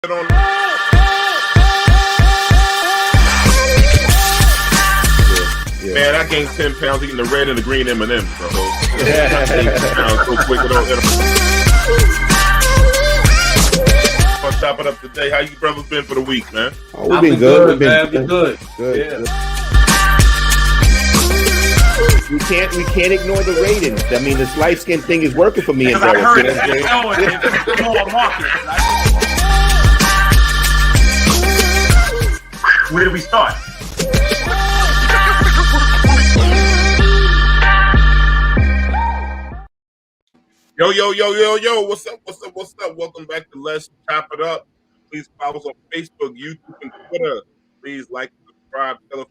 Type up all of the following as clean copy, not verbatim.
Man, I gained 10 pounds eating the red and the green M&Ms, bro. I gained 10 pounds so quick it on top it up today. How you brothers been for the week, man? Oh, we've been good, man. We've been good. Good. We can't ignore the ratings. I mean, this light skin thing is working for me and Derik. I heard it. Market. Where do we start? Yo, what's up? Welcome back to Let's Chop It Up. Please follow us on Facebook, YouTube, and Twitter. Please like, subscribe, tell a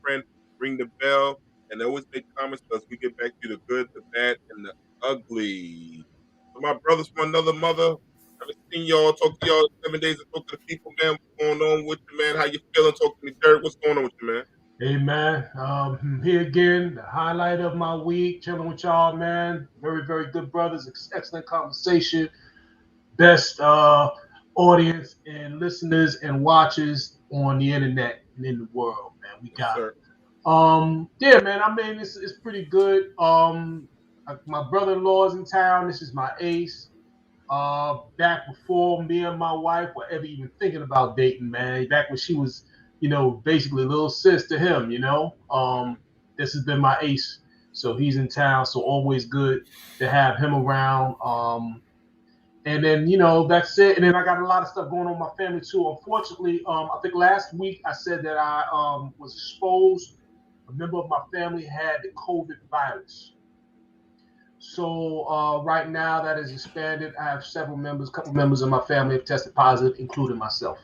friend, ring the bell, and always make comments because we get back to the good, the bad, and the ugly. So my brothers from another mother, I've seen y'all, talk to y'all 7 days to talk to the people, man. What's going on with you, man? How you feeling? Talk to me, Derik. What's going on with you, man? Hey man, I'm here again, the highlight of my week, chilling with y'all, man. Very, very good brothers, excellent conversation, best audience and listeners and watchers on the internet and in the world, man. We got it. Yeah, man, I mean, it's pretty good. My brother-in-law is in town. This is my ace. Back before me and my wife were ever even thinking about dating, man. Back when she was, basically a little sis to him, this has been my ace. So he's in town, so always good to have him around. And then, that's it. And then I got a lot of stuff going on in my family too. Unfortunately, I think last week I said that I was exposed. A member of my family had the COVID virus. So right now that is expanded. I have a couple members of my family have tested positive, including myself.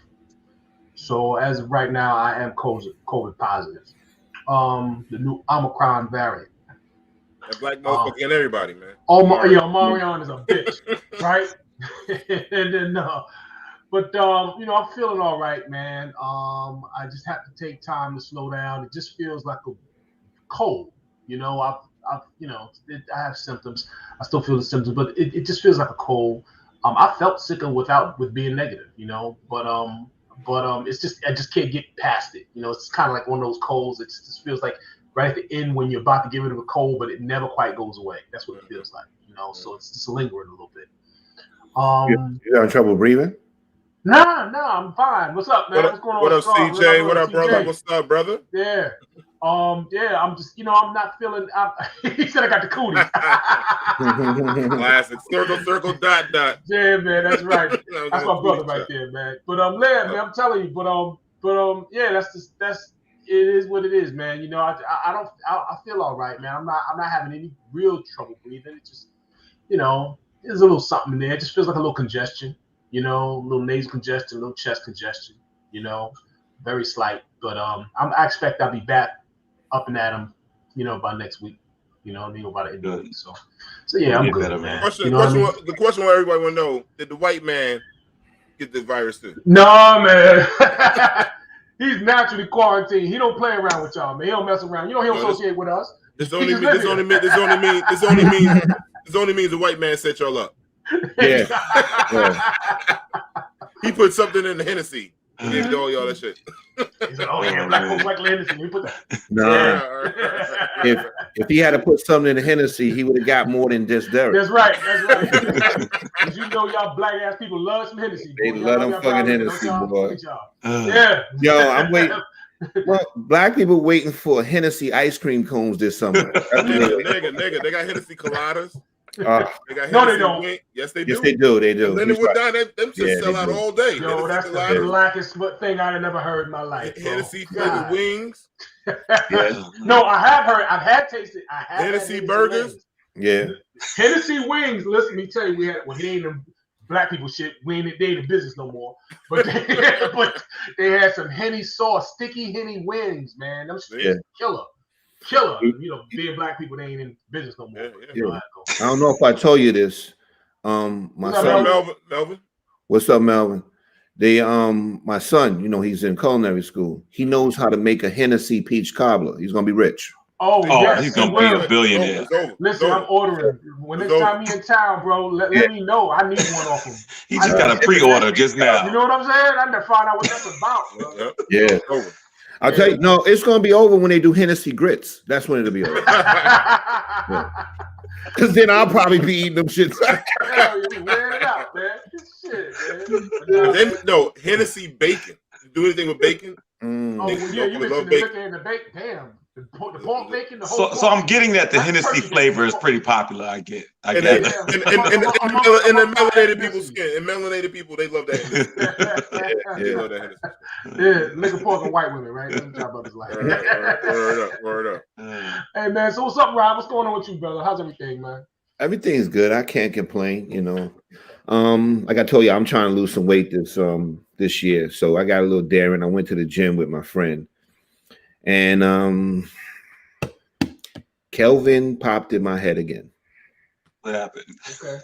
So as of right now, I am COVID positive. The new Omicron variant. That black motherfucker and everybody, man. Marion is a bitch, right? And then, but I'm feeling all right, man. I just have to take time to slow down. It just feels like a cold. I have symptoms. I still feel the symptoms, but it just feels like a cold. I felt sicker with being negative, but it's just I just can't get past it. It's kind of like one of those colds. It just feels like right at the end when you're about to get rid of a cold, but it never quite goes away. That's what it feels like, So it's just lingering a little bit. You having trouble breathing? Nah, I'm fine. What's up, man? What's going on? What up, CJ? What up, brother? CJ? What's up, brother? Yeah. I'm just, I'm not feeling. He said I got the cooties. Classic. Circle, dot. Yeah, man, that's right. That's my brother right there, man. But man, I'm telling you. Yeah, that's it is what it is, man. I feel all right, man. I'm not having any real trouble breathing. It just, there's a little something in there. It just feels like a little congestion. A little nasal congestion, a little chest congestion. Very slight. But I expect I'll be back up and at him, by next week. By the end of the week. So yeah, I'm good, man. The question what everybody want to know: did the white man get this virus too? No, man. He's naturally quarantined. He don't play around with y'all, man. He don't mess around. He don't associate with us. This only means the white man set y'all up. Yeah. He put something in the Hennessy. He gave y'all that shit. He said, yeah, black folks like Hennessy. We put that. No. If he had to put something in the Hennessy, he would have got more than just Derik. That's right. Because y'all black ass people love some Hennessy. They love them fucking Hennessy, boy. Yeah. Yo, I'm waiting. Well, black people waiting for Hennessy ice cream cones this summer. Nigga, they got Hennessy coladas. They don't. Wing. Yes, they do. Yes, they do. They do. Then it would die. Them just sell out all day. Yo, that's the blackest thing I've never heard in my life. Hennessy flavored wings. Yes. No, I have heard. I've had tasted. Hennessy burgers. Wings. Yeah. Hennessy wings. Listen, let me tell you, it ain't them black people shit. They ain't in business no more. But they had some Henny sauce, sticky Henny wings, man. Them shit killer. Being black people, they ain't in business no more. Yeah. I don't know if I told you this. My son, Melvin. What's up, Melvin? My son, he's in culinary school. He knows how to make a Hennessy peach cobbler. He's gonna be rich. Oh, yes, he's gonna be a billionaire. It's over. Listen, I'm ordering. When next time he in town, bro, let me know. I need one off him. He just got a pre-order just now. You know what I'm saying? I need to find out what that's about, bro. Yeah. It's over. I'll tell you, no, it's gonna be over when they do Hennessy grits. That's when it'll be over. Because then I'll probably be eating them shits. Hell, you wear it out, man. Shit, man. Then, no, Hennessy bacon. You do anything with bacon? Oh, yeah, you mentioned the liquor and the bacon. Damn. The pork bacon, the whole So I'm getting that the Hennessy flavor is pretty popular. I get. And the melanated people's skin. And melanated people, they love that Hennessy. They love that Hennessy. Yeah, liquor, pork, and white women, right? That's what y'all brothers like. Word up. Hey, man, so what's up, Rob? What's going on with you, brother? How's everything, man? Everything's good. I can't complain, you know. Like I told you, I'm trying to lose some weight this year. So I got a little daring. I went to the gym with my friend. And Kelvin popped in my head again. What happened? Okay.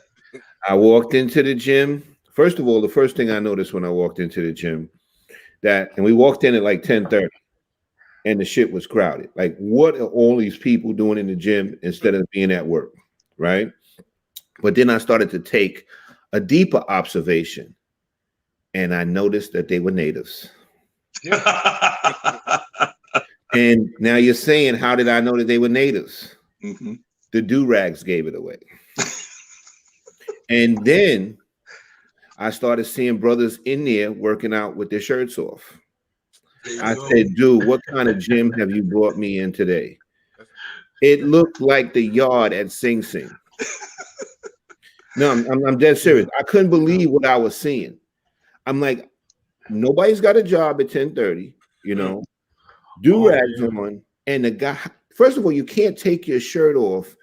I walked into the gym. First of all, the first thing I noticed when I walked into the gym, and we walked in at like 10:30, and the shit was crowded. Like, what are all these people doing in the gym instead of being at work, right? But then I started to take a deeper observation, and I noticed that they were natives. And now you're saying, how did I know that they were natives? Mm-hmm. The do-rags gave it away. And then I started seeing brothers in there working out with their shirts off. I said, dude, what kind of gym have you brought me in today? It looked like the yard at Sing Sing. No, I'm dead serious. I couldn't believe what I was seeing. I'm like, nobody's got a job at 10:30, you know. Do-rags on, and the guy. First of all, you can't take your shirt off.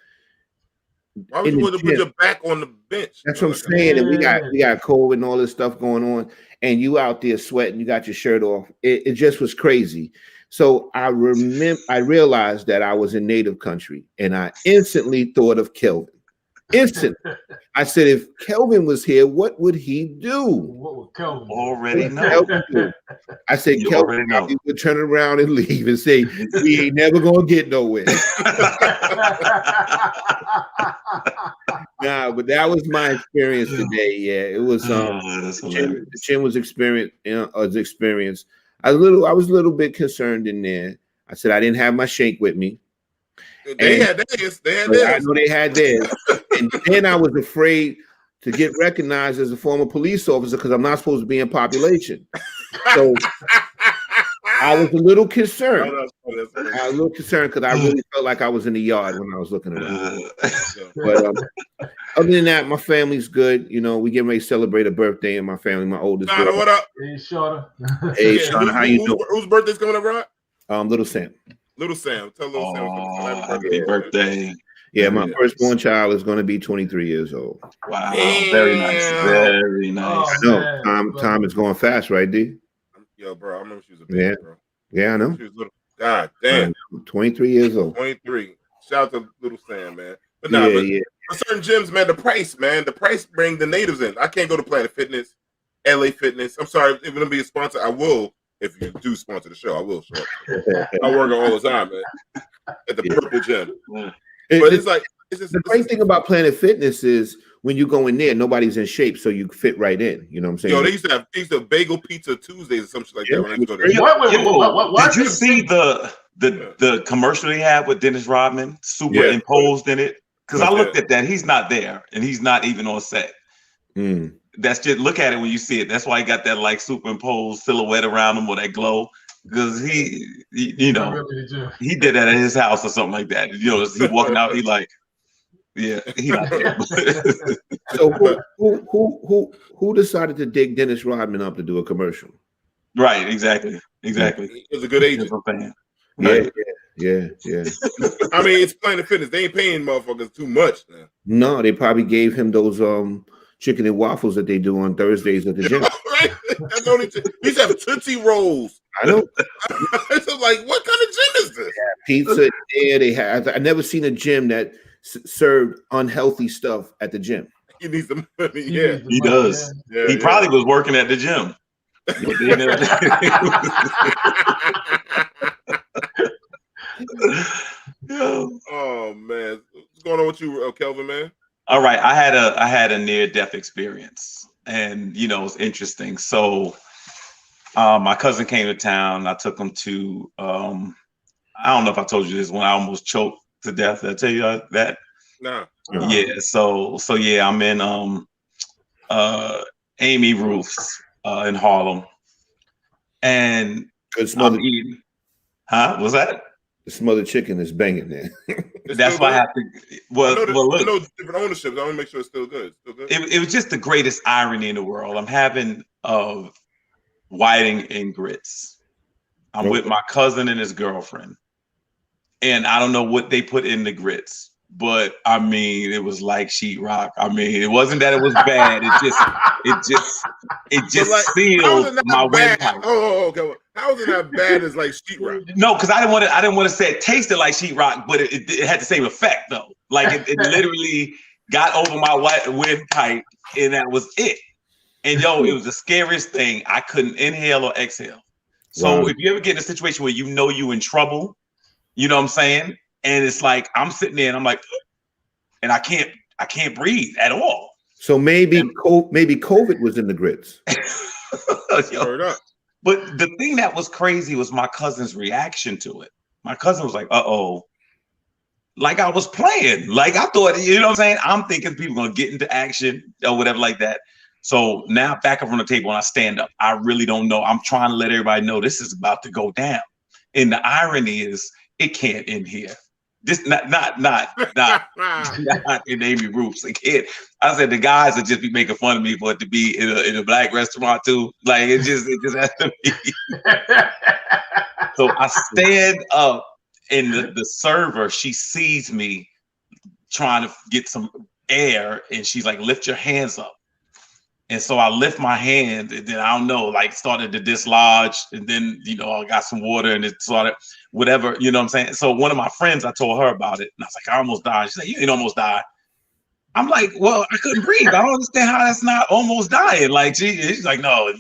Why would you want to put your back on the bench? That's what I'm saying. And we got COVID and all this stuff going on, and you out there sweating. You got your shirt off. It just was crazy. So I realized that I was in native country, and I instantly thought of Kelvin. Instantly, I said, if Kelvin was here, what would he do? What would Kelvin already know? I said, Kelvin would turn around and leave and say, we ain't never gonna get nowhere. Nah, but that was my experience today. Yeah, it was. The gym was experience. I was a little bit concerned in there. I said I didn't have my shake with me. They had theirs. I know they had theirs. And then I was afraid to get recognized as a former police officer because I'm not supposed to be in population. So I was a little concerned. I was a little concerned because I really felt like I was in the yard when I was looking around. But other than that, my family's good. You know, we getting ready to celebrate a birthday in my family. My oldest girl. What up? Hey, Shorter. Hey, Shorter, how you doing? Whose birthday's coming up, Rod? Little Sam. Little Sam. Tell Little Sam. Happy birthday. Yeah, my firstborn child is going to be 23 years old. Wow. Very nice. Very nice. I know. Time is going fast, right, D? Yo, bro, I remember she was a baby, bro. Yeah, I know. She was little. God damn. 23 years old. 23. Shout out to Little Sam, man. But for certain gyms, man, the price bring the natives in. I can't go to Planet Fitness, LA Fitness. I'm sorry, if it's gonna be a sponsor, I will. If you do sponsor the show, I will show up. I work all the time, man. At the Purple Gym. But it's like the great thing about Planet Fitness is when you go in there, nobody's in shape, so you fit right in. You know what I'm saying? Yo, they used to have bagel pizza Tuesdays or something like that when I used to go there. What? Did you see the commercial they had with Dennis Rodman superimposed in it? Because I looked at that. He's not there, and he's not even on set. That's just, look at it when you see it. That's why he got that like superimposed silhouette around him with that glow. Because he you know, he did that at his house or something like that. You know, he walking out, he like, yeah, he not there. So who decided to dig Dennis Rodman up to do a commercial? Right, exactly. He was a good agent. Yeah. I mean, it's Planet Fitness. They ain't paying motherfuckers too much now. No, they probably gave him those chicken and waffles that they do on Thursdays at the gym. Right? That's only these have Tootsie Rolls. I know. So like, what kind of gym is this? Pizza there. They have. I never seen a gym that served unhealthy stuff at the gym. He needs the money. Yeah, he does. Yeah, he probably was working at the gym. Oh man, what's going on with you, Kelvin, man? All right, I had a near-death experience, and you know, it's interesting. So, my cousin came to town. I took him to. I don't know if I told you this when I almost choked to death. Did I tell you that? Nah. Yeah. So yeah, I'm in Amy Roof's in Harlem, and I'm eating. Huh? Was that? The smothered chicken is banging there. That's why I have to. Well, look. I know it's different ownership. I want to make sure it's still good. It's still good. It was just the greatest irony in the world. I'm having whiting and grits. I'm with my cousin and his girlfriend, and I don't know what they put in the grits, but I mean, it was like sheetrock. I mean, it wasn't that it was bad. It just like, sealed my windpipe. Okay. How is it not bad as like sheetrock? No, because I didn't want to say it tasted like sheetrock, but it had the same effect though. Like it literally got over my windpipe, and that was it. And yo, it was the scariest thing. I couldn't inhale or exhale. So if you ever get in a situation where you know you're in trouble, you know what I'm saying? And it's like I'm sitting there and I'm like, and I can't breathe at all. So maybe COVID was in the grits. Yo, but the thing that was crazy was my cousin's reaction to it. My cousin was like, uh-oh. Like I was playing. Like I thought, you know what I'm saying? I'm thinking people gonna get into action or whatever like that. So now back up on the table and I stand up. I really don't know. I'm trying to let everybody know this is about to go down. And the irony is it can't end here. This not in Amy Roof's. It can't. I said the guys would just be making fun of me for it to be in a black restaurant too. Like it just has to be. So I stand up and the server, she sees me trying to get some air and she's like, lift your hands up. And so I lift my hand and then I don't know, like started to dislodge. And then, you know, I got some water and it started whatever, you know what I'm saying? So one of my friends, I told her about it and I was like, I almost died. She's like, you ain't almost died. I'm like, well, I couldn't breathe. I don't understand how that's not almost dying. Like she's like, no,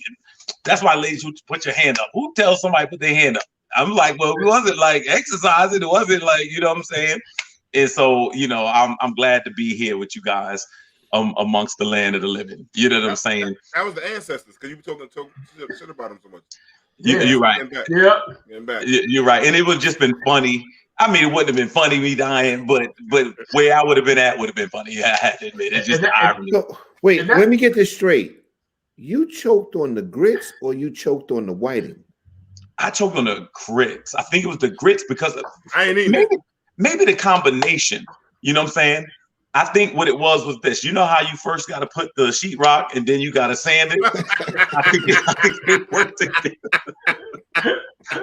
that's why ladies who put your hand up. Who tells somebody to put their hand up? I'm like, well, it wasn't like exercising. It wasn't like, you know what I'm saying? And so, you know, I'm glad to be here with you guys. Amongst the land of the living, you know what I'm saying? That was the ancestors, because you were talking shit about them so much. You're right. Yeah, you're right. And it would have just been funny. I mean, it wouldn't have been funny me dying, but where I would have been at would have been funny. Yeah, I had to admit it's just irony. So, wait, let me get this straight. You choked on the grits or you choked on the whiting? I choked on the grits. I think it was the grits because I ain't eating maybe the combination. You know what I'm saying? I think what it was this. You know how you first got to put the sheetrock and then you got to sand it? I think it worked together.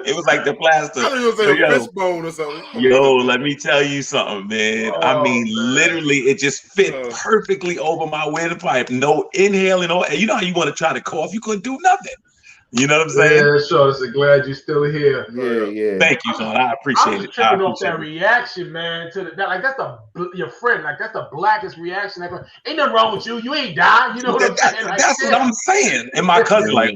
It was like the plaster. I think it was like a fishbone or something. Yo, let me tell you something, man. I mean, literally, it just fit perfectly over my windpipe. No inhaling, and you know how you want to try to cough? You couldn't do nothing. You know what I'm saying? Yeah, sure. So glad you're still here. Yeah. Thank you, son. I appreciate it. I was tripping off that reaction, man. To like that's your friend. Like that's the blackest reaction ever. Ain't nothing wrong with you. You ain't died. You know what I'm saying? Like, that's what I'm saying. And my cousin, like,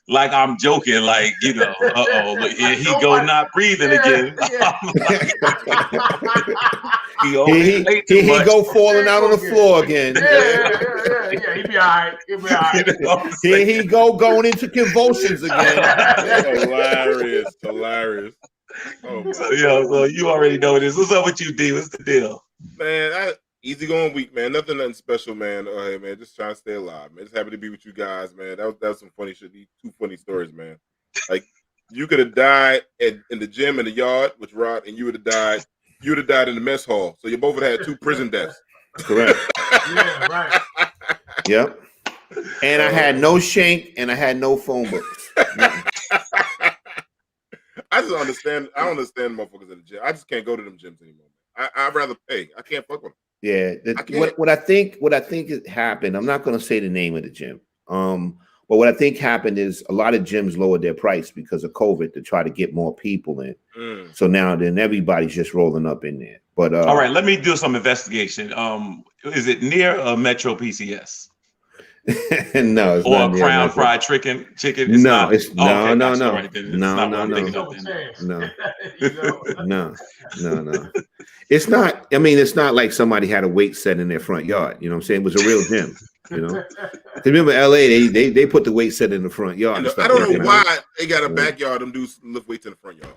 like I'm joking, like you know, look, here he go not breathing again. He go falling out on the floor again. Yeah. He be all right. He'll be all right. You know here he going into convulsions again. Hilarious. Oh, so you already know this. What's up with you, D? What's the deal? Man, easy going week, man. Nothing special, man. Hey, man, just trying to stay alive, man. Just happy to be with you guys, man. That was some funny shit. These 2 funny stories, man. Like you could have died in the gym in the yard with Rod, and you would have died. You would have died in the mess hall. So you both would have had 2 prison deaths. Correct. Yeah, right. Yep. And I had no shank and I had no phone books. I just understand. I don't understand motherfuckers in the gym. I just can't go to them gyms anymore. I'd rather pay. I can't fuck with them. Yeah. What I think happened. I'm not going to say the name of the gym. But what I think happened is a lot of gyms lowered their price because of COVID to try to get more people in. So now then everybody's just rolling up in there. But all right, let me do some investigation. Is it near Metro PCS? No, it's or not Crown Fried Chicken. It's no, not. it's no, Okay, no, gotcha. no, All right, then it's no, not no, what I'm no, thinking of. no, You know? no. It's not. I mean, it's not like somebody had a weight set in their front yard. You know what I'm saying? It was a real gym. You know. Remember, LA, they put the weight set in the front yard. And I don't know why they got a backyard. Them dudes lift weights in the front yard.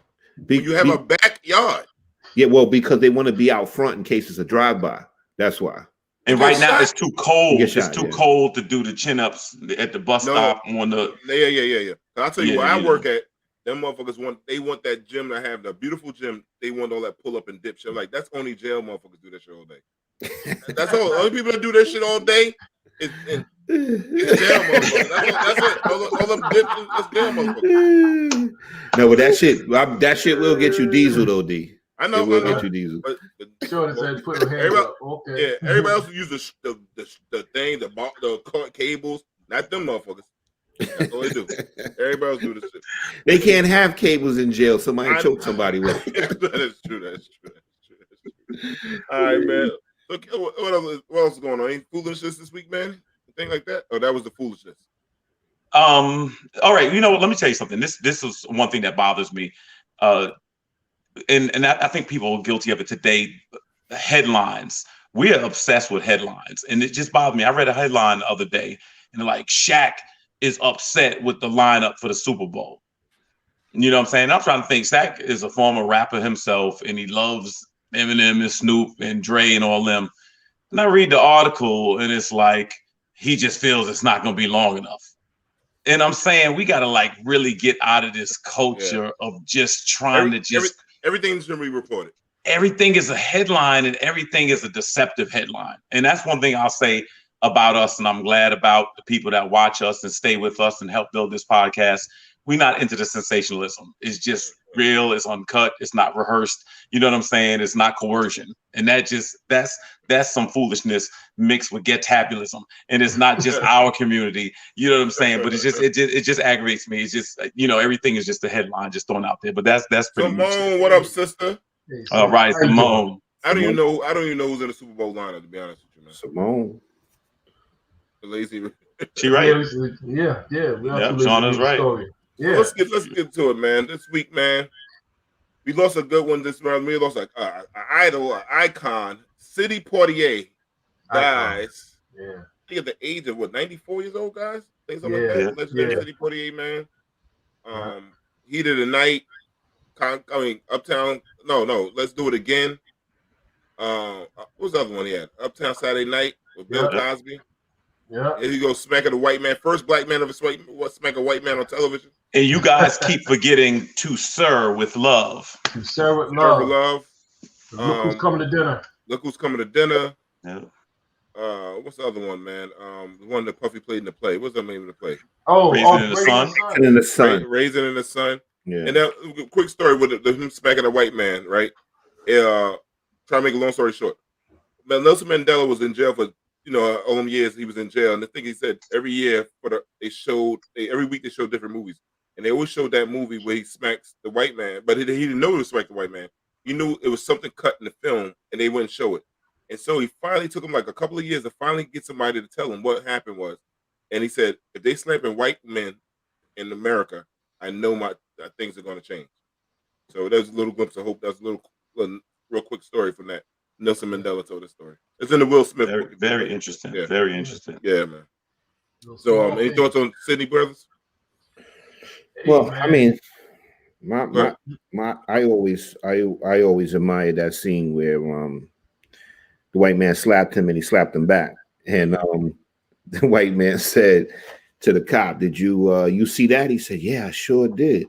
You have a backyard. Yeah, well, because they want to be out front in case it's a drive-by. That's why. And right now it's too cold. It's too cold to do the chin-ups at the bus stop on the. Yeah. I'll tell you where I work at. Them motherfuckers want that gym to have the beautiful gym. They want all that pull up and dip shit. Like that's only jail motherfuckers do that shit all day. That's all. Only people that do that shit all day is jail motherfuckers. That's it. All them dips is jail motherfuckers. No, but that shit will get you diesel though, D. I know. It will get you diesel. But Jordan said, "Put your hands up." Okay. Yeah, everybody else use the thing, the cables, not them motherfuckers. That's all they do. Everybody else do this shit. They can't have cables in jail. Somebody choke somebody with it. That's true. All right, man. Look, what else is going on? Any foolishness this week, man? Thing like that? Oh, that was the foolishness. All right. You know what? Let me tell you something. This is one thing that bothers me. And I think people are guilty of it today. Headlines. We are obsessed with headlines, and it just bothered me. I read a headline the other day, and like Shaq is upset with the lineup for the Super Bowl. You know what I'm saying? I'm trying to think. Shaq is a former rapper himself, and he loves Eminem and Snoop and Dre and all them. And I read the article, and it's like he just feels it's not going to be long enough. And I'm saying we got to like really get out of this culture of just trying to just. Everything's going to be reported. Everything is a headline, and everything is a deceptive headline. And that's one thing I'll say about us, and I'm glad about the people that watch us and stay with us and help build this podcast. We're not into the sensationalism. It's just real. It's uncut. It's not rehearsed. You know what I'm saying? It's not coercion. And that's some foolishness mixed with get-tabulism. And it's not just our community. You know what I'm saying? But it just aggravates me. It's just, everything is just a headline just thrown out there. But that's pretty much it. What up, sister? All right, Simone. I don't even know who's in the Super Bowl lineup, to be honest with you, man. Simone. The lazy. She right. Yeah. Shauna's right. Story. Yeah. So let's get to it, man. This week, man, we lost a good one this round. We lost an idol, an icon. Sidney Poitier dies. Yeah. I think at the age of 94 years old, guys. Think something like that. Legendary Sidney Poitier, man. Heat of the night. Uptown. No. Let's do it again. What was the other one he had? Uptown Saturday Night with Bill Cosby. Yeah. And he goes smacking a white man. First black man ever smack a white man on television. And you guys keep forgetting To Sir with Love. To Sir with Love. Look who's coming to dinner. Yeah. What's the other one, man? The one that Puffy played in the play. What's the name of the play? Raisin in the Sun. Raisin in the Sun. Yeah. And that quick story with him smacking a white man, right? Trying to make a long story short. Nelson Mandela was in jail for all them years he was in jail. And the thing he said, every year every week they showed different movies. And they always showed that movie where he smacks the white man, but he didn't know he was smacking the white man. He knew it was something cut in the film and they wouldn't show it. And so he finally took him like a couple of years to finally get somebody to tell him what happened was. And he said, if they slapping white men in America, I know my things are going to change. So there's a little glimpse of hope. That's a little real quick story from that. Nelson Mandela told the story. It's in the Will Smith book. Very interesting. Yeah. Very interesting. Yeah, man. So, any thoughts on Sidney Brothers? Well, I mean, I always admired that scene where the white man slapped him and he slapped him back, and the white man said to the cop, "Did you see that?" He said, "Yeah, I sure did,"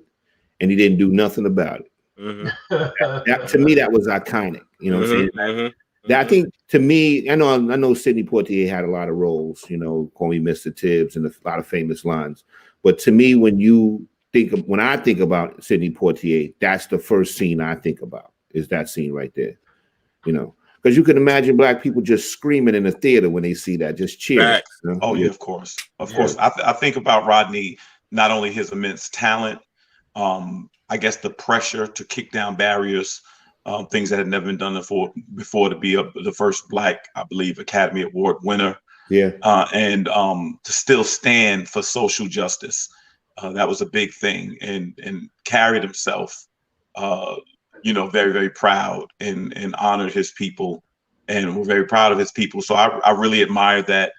and he didn't do nothing about it. Mm-hmm. To me, that was iconic. You know what I'm saying? Mm-hmm. I think to me, I know Sidney Poitier had a lot of roles. Call Me Mr. Tibbs and a lot of famous lines. But to me, when I think about Sidney Poitier, that's the first scene I think about. Is that scene right there? Because you can imagine black people just screaming in the theater when they see that, just cheering. Oh yeah, of course. I think about Rodney, not only his immense talent, I guess the pressure to kick down barriers, things that had never been done before to be the first black, I believe, Academy Award winner. and to still stand for social justice. That was a big thing, and carried himself, very, very proud and honored his people, and we're very proud of his people. So I really admire that.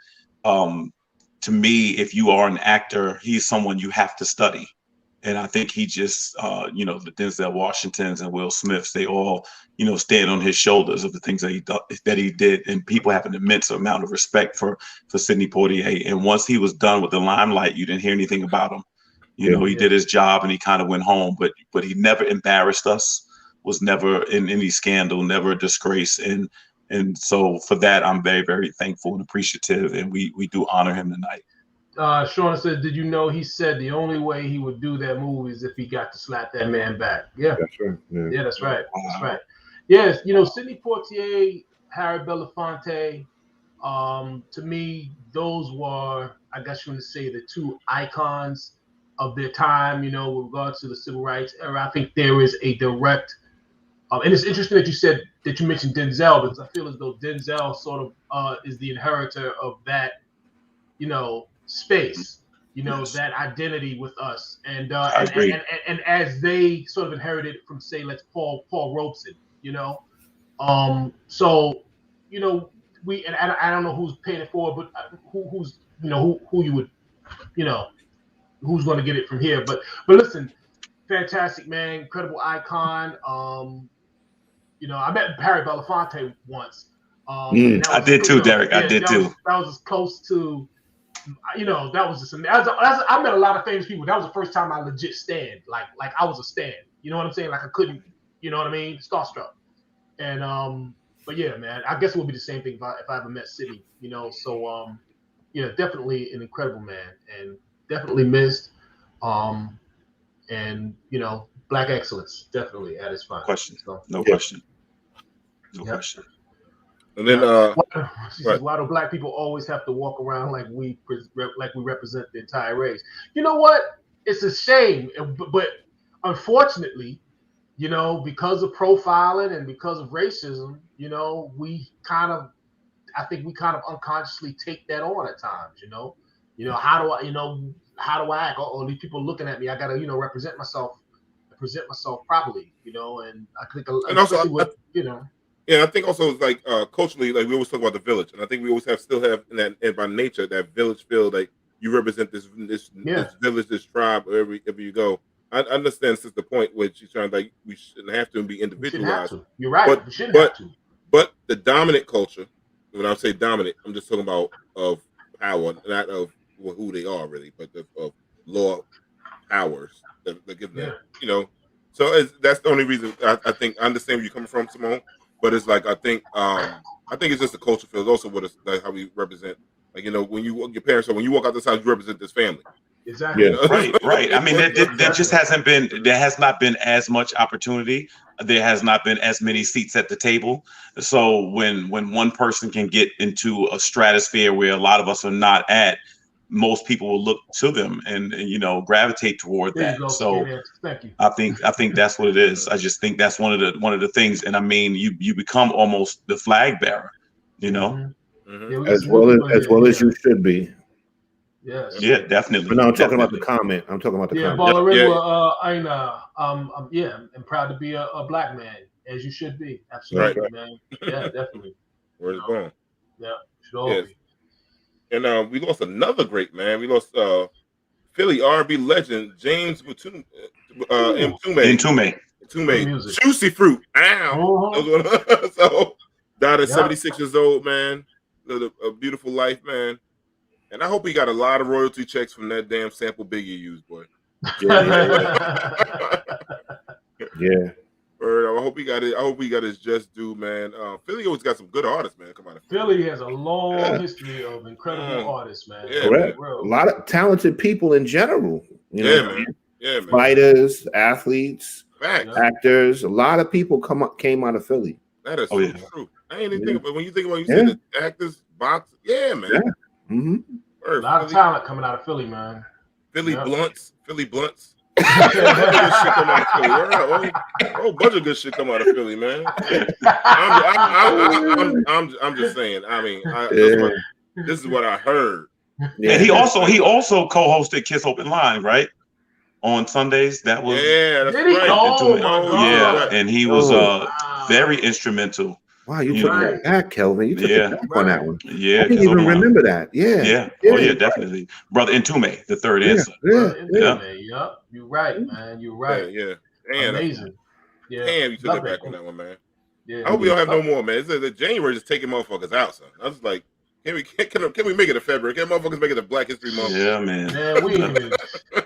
To me, if you are an actor, he's someone you have to study. And I think he just, the Denzel Washingtons and Will Smiths, they all, stand on his shoulders of the things that he did. And people have an immense amount of respect for Sidney Poitier. And once he was done with the limelight, you didn't hear anything about him. He did his job and he kind of went home, but he never embarrassed us, was never in any scandal, never a disgrace. And so for that, I'm very, very thankful and appreciative. And we do honor him tonight. Shauna said, did you know he said the only way he would do that move is if he got to slap that man back? Yeah. That's right. Yeah, that's right. That's right. Yes, Sidney Poitier, Harry Belafonte, to me, those were, I guess you want to say, the two icons of their time, with regards to the civil rights era. I think there is a direct, and it's interesting that you mentioned Denzel, because I feel as though Denzel sort of is the inheritor of that, space, that identity with us, and as they sort of inherited from, say, let's Paul Robeson, so we, and I don't know who's paying it for, but who's who you would, who's going to get it from here, but listen, fantastic man, incredible icon. I met Harry Belafonte once. I did too, Derik. I did too. That was as close to, that was just, I met a lot of famous people. That was the first time I legit stand, like I was a stand. You know what I'm saying? Like I couldn't, starstruck. And but yeah, man, I guess it would be the same thing if I ever met Sidney. So definitely an incredible man, and definitely missed. And Black excellence, definitely at its finest. No question. And then, why do Black people always have to walk around like we represent the entire race? You know what? It's a shame, but unfortunately, because of profiling and because of racism, I think we kind of unconsciously take that on at times. How do I act? Oh, these people looking at me. I gotta, represent myself properly. And I think, and also, yeah, I think also like culturally, like we always talk about the village, and I think we always still have in that, and by nature, that village feel like you represent this village, this tribe, wherever you go. I understand this is the point where she's trying to, like, we shouldn't have to be individualized. You're right. We shouldn't have to. But the dominant culture, when I say dominant, I'm just talking about of power, not of who they are really, but of law powers that give them, So that's the only reason I think I understand where you're coming from, Simone. But it's like I think it's just the culture feels also what it's like how we represent. Like when your parents, when you walk out this house, you represent this family. Exactly. Yeah. Right. I mean, there just hasn't been. There has not been as much opportunity. There has not been as many seats at the table. So when one person can get into a stratosphere where a lot of us are not at, most people will look to them and gravitate toward that. So I think that's what it is. I just think that's one of the things. And I mean, you become almost the flag bearer, Mm-hmm. As well as you should be. Yes. Yeah, definitely. But no, I'm talking about the comment. I'm talking about the comment. I'm proud to be a Black man, as you should be. Absolutely, right. Man. Yeah, definitely. Where's it going? Yeah, should all be. And we lost another great man. We lost Philly R&B legend James Mtume. Juicy fruit. Ow. So died at 76 years old, man. Lived a beautiful life, man. And I hope he got a lot of royalty checks from that damn sample Biggie used, boy. Yeah. I hope he got it. I hope he got his just due, man. Philly always got some good artists, man. Come on. Philly has a long history of incredible artists, man. Yeah, correct. Man. A lot of talented people in general. Man. Fighters, athletes, actors. A lot of people came out of Philly. That is true. I ain't even think about when you think about you said the actors, boxers. Yeah, man. Yeah. Mm-hmm. A lot of talent coming out of Philly, man. Philly blunts. A whole bunch of good shit come out of Philly, man. I'm just saying. I mean, This is what I heard. Yeah. And he also co-hosted Kiss Open Line, right? On Sundays. That was that's right. Oh my God. Yeah, and he was very instrumental. Wow, you took that back, Kelvin. You took it back on that one. Yeah, I didn't even remember that. Yeah. Oh yeah, definitely. Brother Intume, the third answer. Yeah. You're right, man. You're right. Yeah. Amazing. Damn, you took it back on that one, man. Yeah. I hope we don't have no more, man. It's the January just taking motherfuckers out, son. I was like, can we make it a February? Can motherfuckers make it a Black History Month? Yeah, man. Man,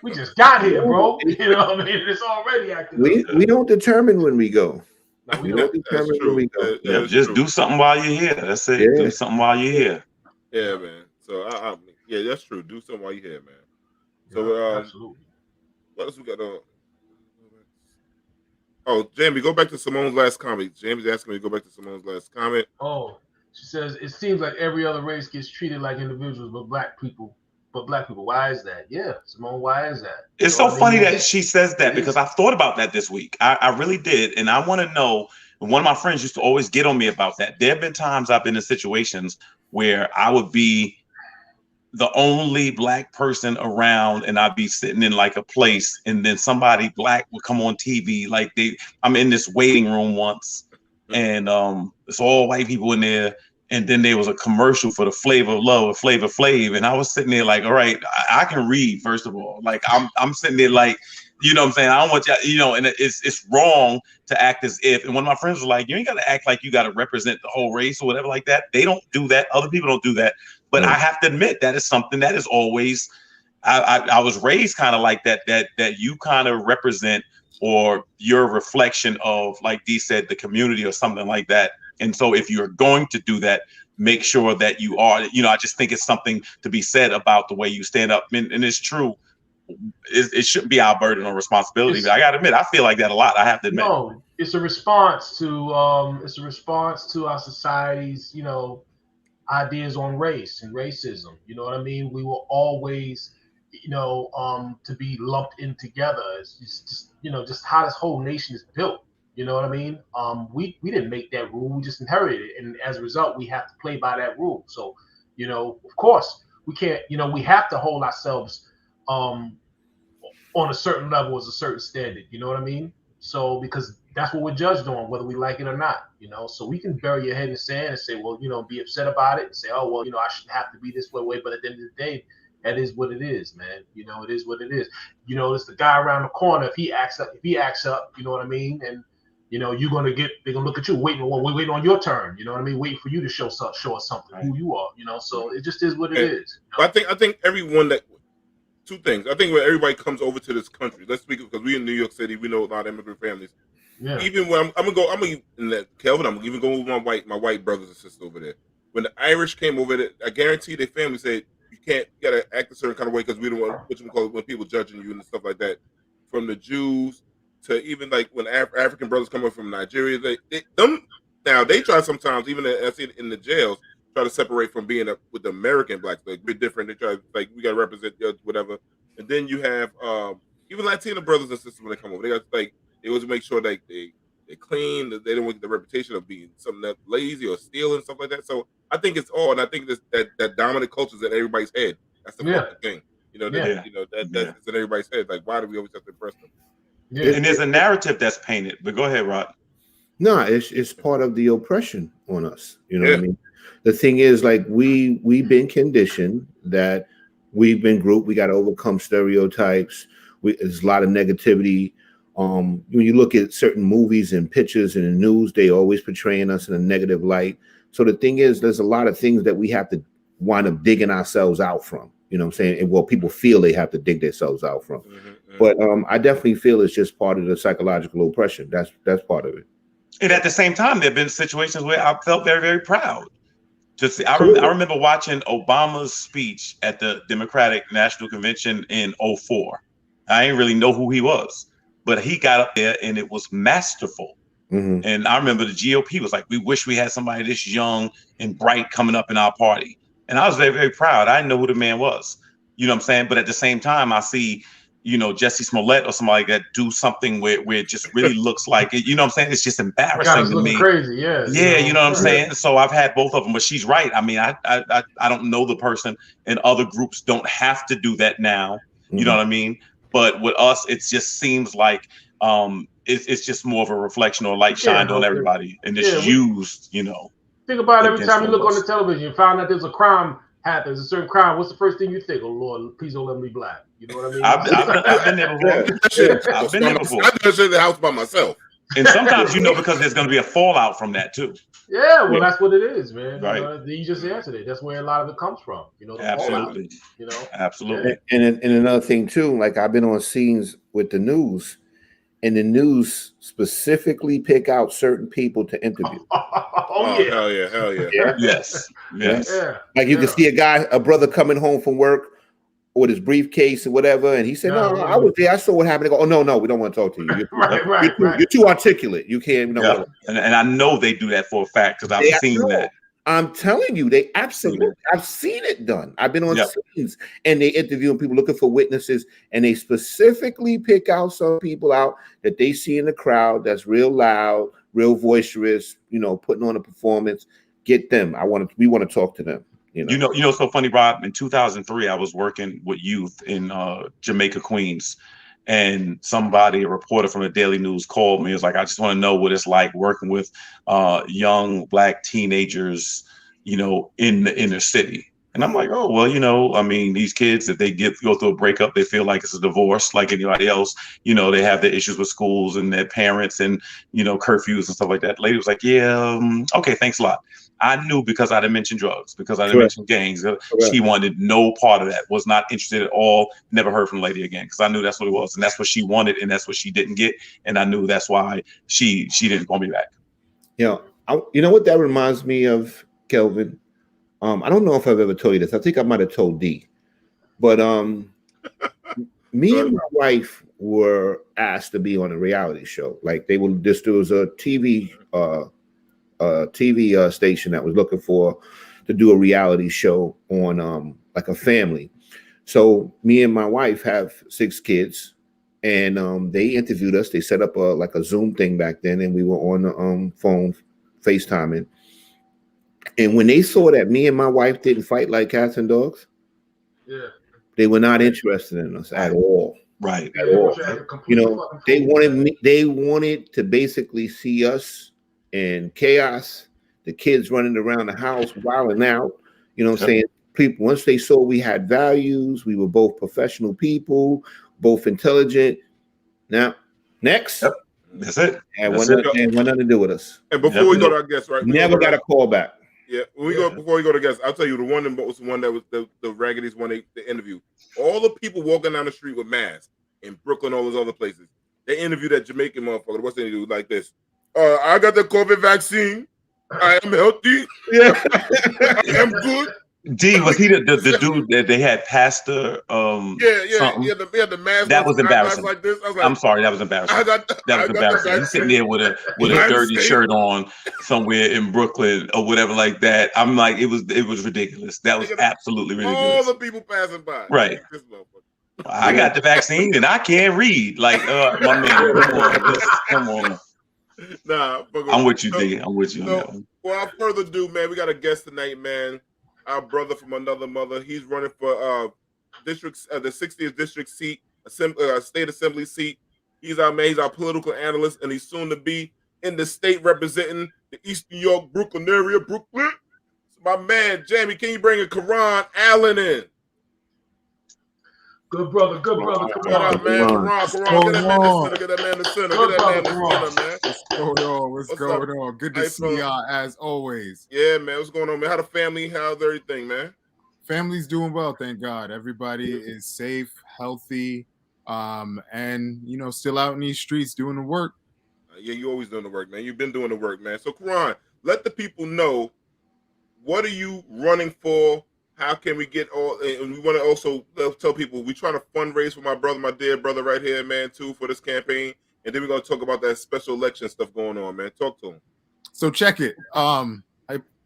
we just got here, bro. You know what I mean? It's already active. We don't determine when we go. No, we don't determine when we go. Just do something while you're here. That's it. Yeah. Do something while you're here. Yeah, man. So yeah, that's true. Do something while you're here, man. So absolutely. What else we got on? Oh, Jamie, go back to Simone's last comment. Jamie's asking me to go back to Simone's last comment. Oh, she says it seems like every other race gets treated like individuals, but black people. Why is that? Yeah, Simone, why is that? It's so funny that she says that because I've thought about that this week. I really did, and I want to know. One of my friends used to always get on me about that. There have been times I've been in situations where I would be the only black person around, and I'd be sitting in like a place, and then somebody black would come on TV. Like I'm in this waiting room once, and it's all white people in there. And then there was a commercial for the Flavor of Love with Flavor Flav, and I was sitting there like, all right, I can read. First of all, like I'm sitting there like, you know what I'm saying? I don't want you, and it's wrong to act as if. And one of my friends was like, you ain't got to act like you got to represent the whole race or whatever like that. They don't do that. Other people don't do that. But I have to admit that is something that is always. I was raised kind of like that. That you kind of represent or you're a reflection of, like Dee said, the community or something like that. And so if you're going to do that, make sure that you are, I just think it's something to be said about the way you stand up. And it's true. It shouldn't be our burden or responsibility. But I got to admit, I feel like that a lot. I have to admit. No, it's a response to our society's, ideas on race and racism. You know what I mean? We will always, to be lumped in together. It's just, just how this whole nation is built. You know what I mean? We didn't make that rule. We just inherited it. And as a result, we have to play by that rule. So, of course, we can't, we have to hold ourselves on a certain level as a certain standard. You know what I mean? So, because that's what we're judged on, whether we like it or not, So we can bury your head in the sand and say, well, be upset about it and say, oh, well, I shouldn't have to be this way. But at the end of the day, that is what it is, man. It is what it is. It's the guy around the corner. If he acts up, you know what I mean? And they're gonna look at you waiting on your turn. You know what I mean? Waiting for you to show us something, who you are. So it just is what it is. I think everyone two things. I think when everybody comes over to this country, let's speak because we in New York City, we know a lot of immigrant families. Yeah. Even when I'm gonna even go with my white brothers and sisters over there. When the Irish came over there, I guarantee their family said you gotta act a certain kind of way because we don't want when people judging you and stuff like that. From the Jews to even like when African brothers come up from Nigeria, they try sometimes, even I see it in the jails, try to separate from being with the American blacks, like a bit different. They try like we gotta represent whatever. And then you have even Latino brothers and sisters when they come over, they always make sure they clean, that they don't want the reputation of being something that's lazy or stealing and stuff like that. So I think it's all, and I think that dominant culture is in everybody's head. That's the thing, that's in everybody's head. Like, why do we always have to impress them? Yeah. And there's a narrative that's painted. But go ahead, Rod. No, it's part of the oppression on us. You know what I mean? The thing is, like we've been conditioned that we've been grouped. We got to overcome stereotypes. There's a lot of negativity. When you look at certain movies and pictures and the news, they always portraying us in a negative light. So the thing is, there's a lot of things that we have to wind up digging ourselves out from. You know what I'm saying? And well, people feel they have to dig themselves out from. But I definitely feel it's just part of the psychological oppression. That's part of it. And at the same time, there have been situations where I felt very, very proud. I remember watching Obama's speech at the Democratic National Convention in 2004. I didn't really know who he was, but he got up there and it was masterful. Mm-hmm. And I remember the GOP was like, we wish we had somebody this young and bright coming up in our party. And I was very, very proud. I didn't know who the man was. You know what I'm saying? But at the same time, I see Jesse Smollett or somebody that do something where it just really looks like it. You know what I'm saying? It's just embarrassing to me. Crazy, yeah. Yeah, you know what I'm saying? So I've had both of them, but she's right. I mean, I don't know the person, and other groups don't have to do that now. You know what I mean? But with us, it just seems like it's just more of a reflection or light shined on everybody, and it's used, Think about it, every time you look on the television, you find out there's a crime happens, a certain crime. What's the first thing you think? Oh Lord, please don't let me be black. You know what I mean? I've been there before. I've been there before. I did shit in the house by myself. And sometimes because there's going to be a fallout from that too. Yeah, well, that's what it is, man. Right. You just answered it. That's where a lot of it comes from. Absolutely. Fallout, Absolutely. And another thing too, like I've been on scenes with the news, and the news specifically pick out certain people to interview. Hell yeah. Yes. Yeah. Like you can see a brother coming home from work with his briefcase or whatever, and he said, "No, I was there. I saw what happened." They go, "Oh no, we don't want to talk to you. You're too articulate. You can't." And I know they do that for a fact because I've seen that. I'm telling you, they absolutely. I've seen it done. I've been on scenes, and they interviewing people looking for witnesses, and they specifically pick out some people out that they see in the crowd that's real loud, real boisterous. Putting on a performance. Get them. We want to talk to them. So funny, Rob. In 2003, I was working with youth in Jamaica, Queens, and a reporter from the Daily News called me. It was like, I just want to know what it's like working with young Black teenagers, in the inner city. And I'm like, oh, well, I mean, these kids, if they go through a breakup, they feel like it's a divorce like anybody else. They have their issues with schools and their parents and, curfews and stuff like that. The lady was like, yeah, okay, thanks a lot. I knew because I didn't mention drugs, because I didn't mention gangs. She wanted no part of that, was not interested at all. Never heard from the lady again, because I knew that's what it was. And that's what she wanted. And that's what she didn't get. And I knew that's why she didn't call me back. You know what that reminds me of, Kelvin? I don't know if I've ever told you this. I think I might have told D. But me and my wife were asked to be on a reality show. Like there was a TV station that was looking to do a reality show on like a family. So me and my wife have 6 kids, and they interviewed us. They set up a Zoom thing back then, and we were on the phone FaceTiming. And when they saw that me and my wife didn't fight like cats and dogs, they were not interested in us at all. Right. At all. They wanted to basically see us in chaos, the kids running around the house, wilding out. You know what I'm saying? People, once they saw we had values, we were both professional people, both intelligent. Now, next. Yep. That's it. And nothing to do with us. And before we go to our guests, right? Never got a call back. Yeah, before we go to guests, I'll tell you the one that was the one that was the raggediest one they interviewed. All the people walking down the street with masks in Brooklyn, all those other places. They interviewed that Jamaican motherfucker. What's they do like this? I got the COVID vaccine. I am healthy. Yeah, I am good. D, was he the dude that they had Pastor? He had the mask. That was embarrassing. Like this. I was like, I'm sorry, that was embarrassing. That was embarrassing. He's sitting there with a dirty shirt on somewhere in Brooklyn or whatever like that. I'm like, it was ridiculous. That was absolutely ridiculous. All the people passing by. Right. I got the vaccine and I can't read. Like, my man, come on. Nah, I'm with you, D. I'm with you on that one. Without further ado, man, we got a guest tonight, man. Our brother from another mother. He's running for the 60th district seat, state assembly seat. He's our political analyst, and he's soon to be in the state representing the East New York, Brooklyn area. Brooklyn. So my man, Jamie, can you bring a Karan Allen in? Good brother. Come on, man. Karan, get that man in the center. Man. What's going on? Good to see y'all as always. Yeah, man. What's going on, man? How the family? How's everything, man? Family's doing well, thank God. Everybody is safe, healthy, and still out in these streets doing the work. Yeah, you always doing the work, man. You've been doing the work, man. So, Karan, let the people know, what are you running for? How can we get all? And we want to also tell people we're trying to fundraise for my dear brother right here, man, too, for this campaign. And then we're going to talk about that special election stuff going on, man. Talk to him. So check it.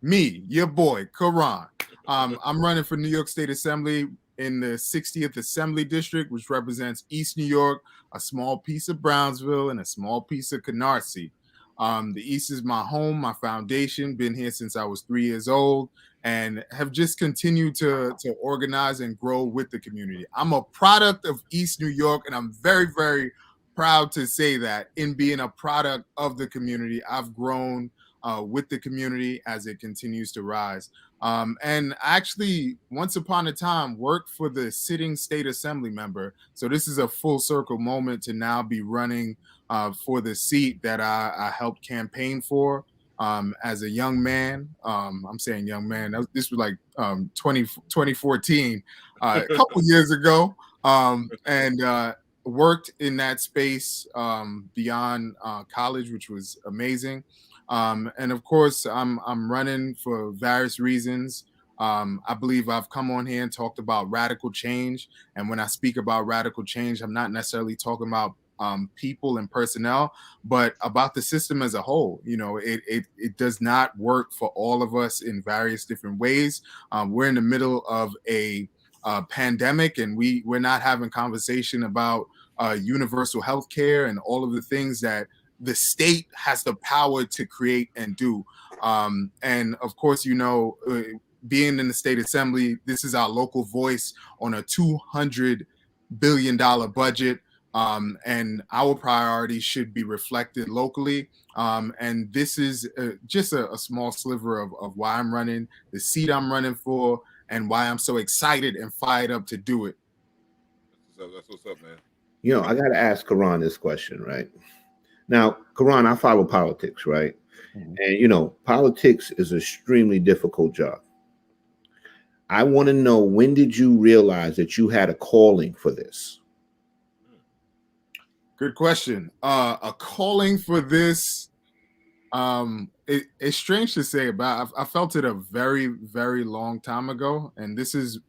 Me, your boy, Karan. I'm running for New York State Assembly, in the 60th Assembly District, which represents East New York, a small piece of Brownsville, and a small piece of Canarsie. The East is my home, my foundation. Been here since I was 3 years old, and have just continued to organize and grow with the community. I'm a product of East New York, and I'm very, very proud to say that in being a product of the community, I've grown with the community as it continues to rise. And actually, once upon a time, worked for the sitting state assembly member. So this is a full circle moment to now be running for the seat that I helped campaign for as a young man. I'm saying young man. This was like 2014, a couple years ago. And worked in that space beyond college, which was amazing. And of course, I'm running for various reasons. I believe I've come on here and talked about radical change. And when I speak about radical change, I'm not necessarily talking about people and personnel, but about the system as a whole. You know, it does not work for all of us in various different ways. We're in the middle of a pandemic, and we're not having conversation about universal health care and all of the things that the state has the power to create and do. And of course, you know, being in the state assembly, this is our local voice on a $200 billion budget. And our priorities should be reflected locally. And this is just a small sliver of why I'm running, the seat I'm running for, and why I'm so excited and fired up to do it. That's what's up, man. You know, I got to ask Karan this question, right? Now, Karan, I follow politics, right? Mm-hmm. And, you know, politics is an extremely difficult job. I want to know, when did you realize that you had a calling for this? Good question. A calling for this, it's strange to say, but I felt it a very, very long time ago. And this is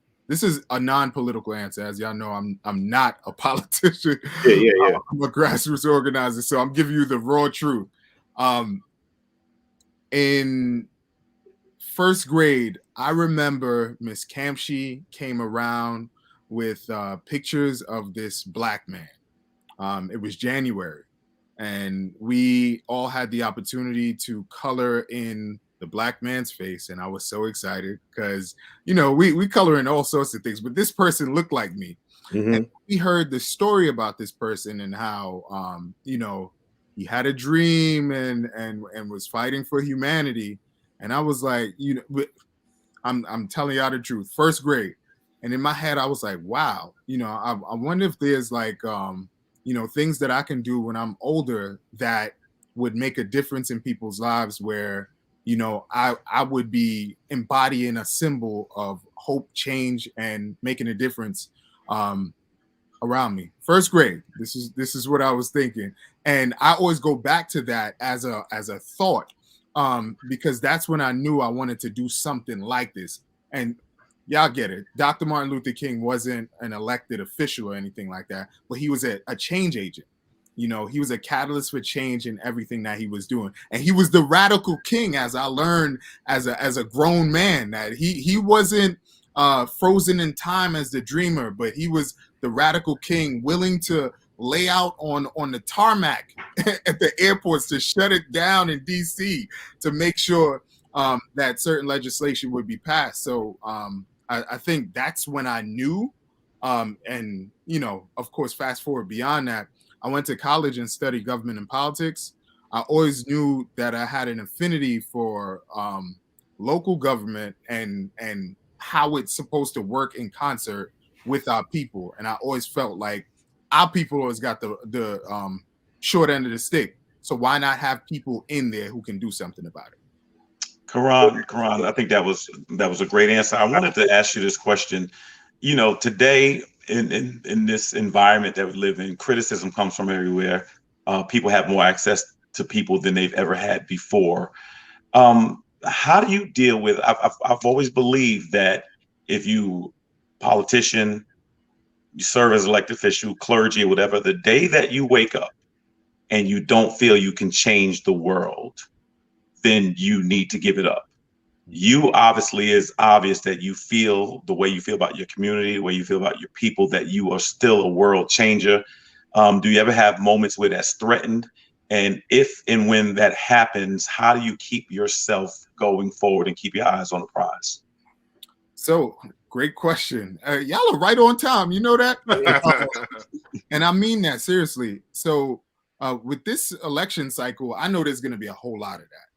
a non-political answer. As y'all know, I'm not a politician. Yeah. I'm a grassroots organizer, so I'm giving you the raw truth. In first grade, I remember Miss Campsey came around with pictures of this black man. It was January, and we all had the opportunity to color in the black man's face, and I was so excited because, you know, we color in all sorts of things, but this person looked like me. Mm-hmm. And we heard the story about this person and how you know, he had a dream and was fighting for humanity. And I was like, you know, I'm telling y'all the truth, first grade. And in my head, I was like, wow, you know, I wonder if there's like you know, things that I can do when I'm older that would make a difference in people's lives, where, you know, I would be embodying a symbol of hope, change, and making a difference around me. First grade, this is what I was thinking. And I always go back to that as a thought, because that's when I knew I wanted to do something like this. And y'all get it. Dr. Martin Luther King wasn't an elected official or anything like that, but he was a change agent. You know, he was a catalyst for change in everything that he was doing. And he was the radical king, as I learned as a grown man, that he wasn't frozen in time as the dreamer, but he was the radical king, willing to lay out on the tarmac at the airports to shut it down in DC to make sure that certain legislation would be passed. So I think that's when I knew. And, you know, of course, fast forward beyond that, I went to college and studied government and politics. I always knew that I had an affinity for local government and how it's supposed to work in concert with our people. And I always felt like our people always got the short end of the stick. So why not have people in there who can do something about it? Karan, I think that was a great answer. I wanted to ask you this question. You know, today in this environment that we live in, criticism comes from everywhere. People have more access to people than they've ever had before. How do you deal with? I've always believed that if you politician, you serve as elected official, clergy, or whatever, the day that you wake up and you don't feel you can change the world, then you need to give it up. you obviously is obvious that you feel the way you feel about your community, the way you feel about your people, that you are still a world changer. Do you ever have moments where that's threatened? And if and when that happens, how do you keep yourself going forward and keep your eyes on the prize? So, great question. Y'all are right on time. You know that? And I mean that seriously. So, with this election cycle, I know there's going to be a whole lot of that.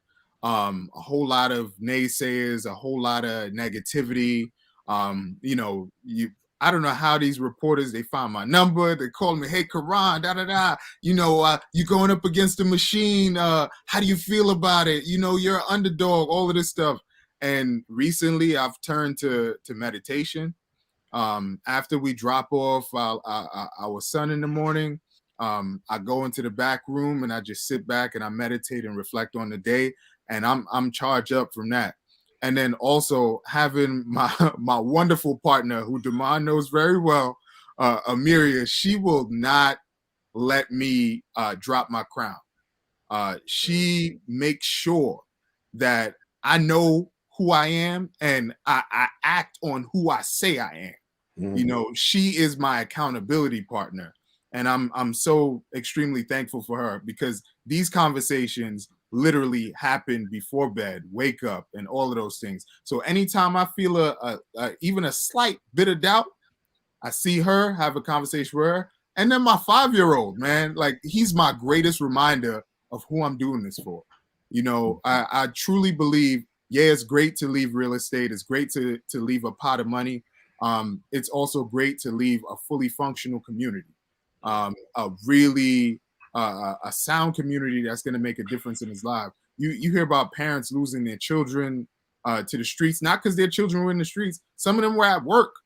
A whole lot of naysayers, a whole lot of negativity. I don't know how these reporters, they find my number, they call me, hey, Karan, you going up against the machine. How do you feel about it? You're an underdog, all of this stuff. And recently I've turned to meditation. After we drop off our son in the morning, I go into the back room and I just sit back and I meditate and reflect on the day, and I'm charged up from that. And then also having my wonderful partner, who Damon knows very well, Amelia, she will not let me drop my crown. She makes sure that I know who I am and I act on who I say I am. She is my accountability partner. And I'm so extremely thankful for her, because these conversations literally happen before bed, wake up, and all of those things. So anytime I feel even a slight bit of doubt, I see her, have a conversation with her. And then my 5-year-old, man, like, he's my greatest reminder of who I'm doing this for. I truly believe, it's great to leave real estate. It's great to leave a pot of money. It's also great to leave a fully functional community, a really a sound community that's going to make a difference in his life. You hear about parents losing their children to the streets, not because their children were in the streets. Some of them were at work,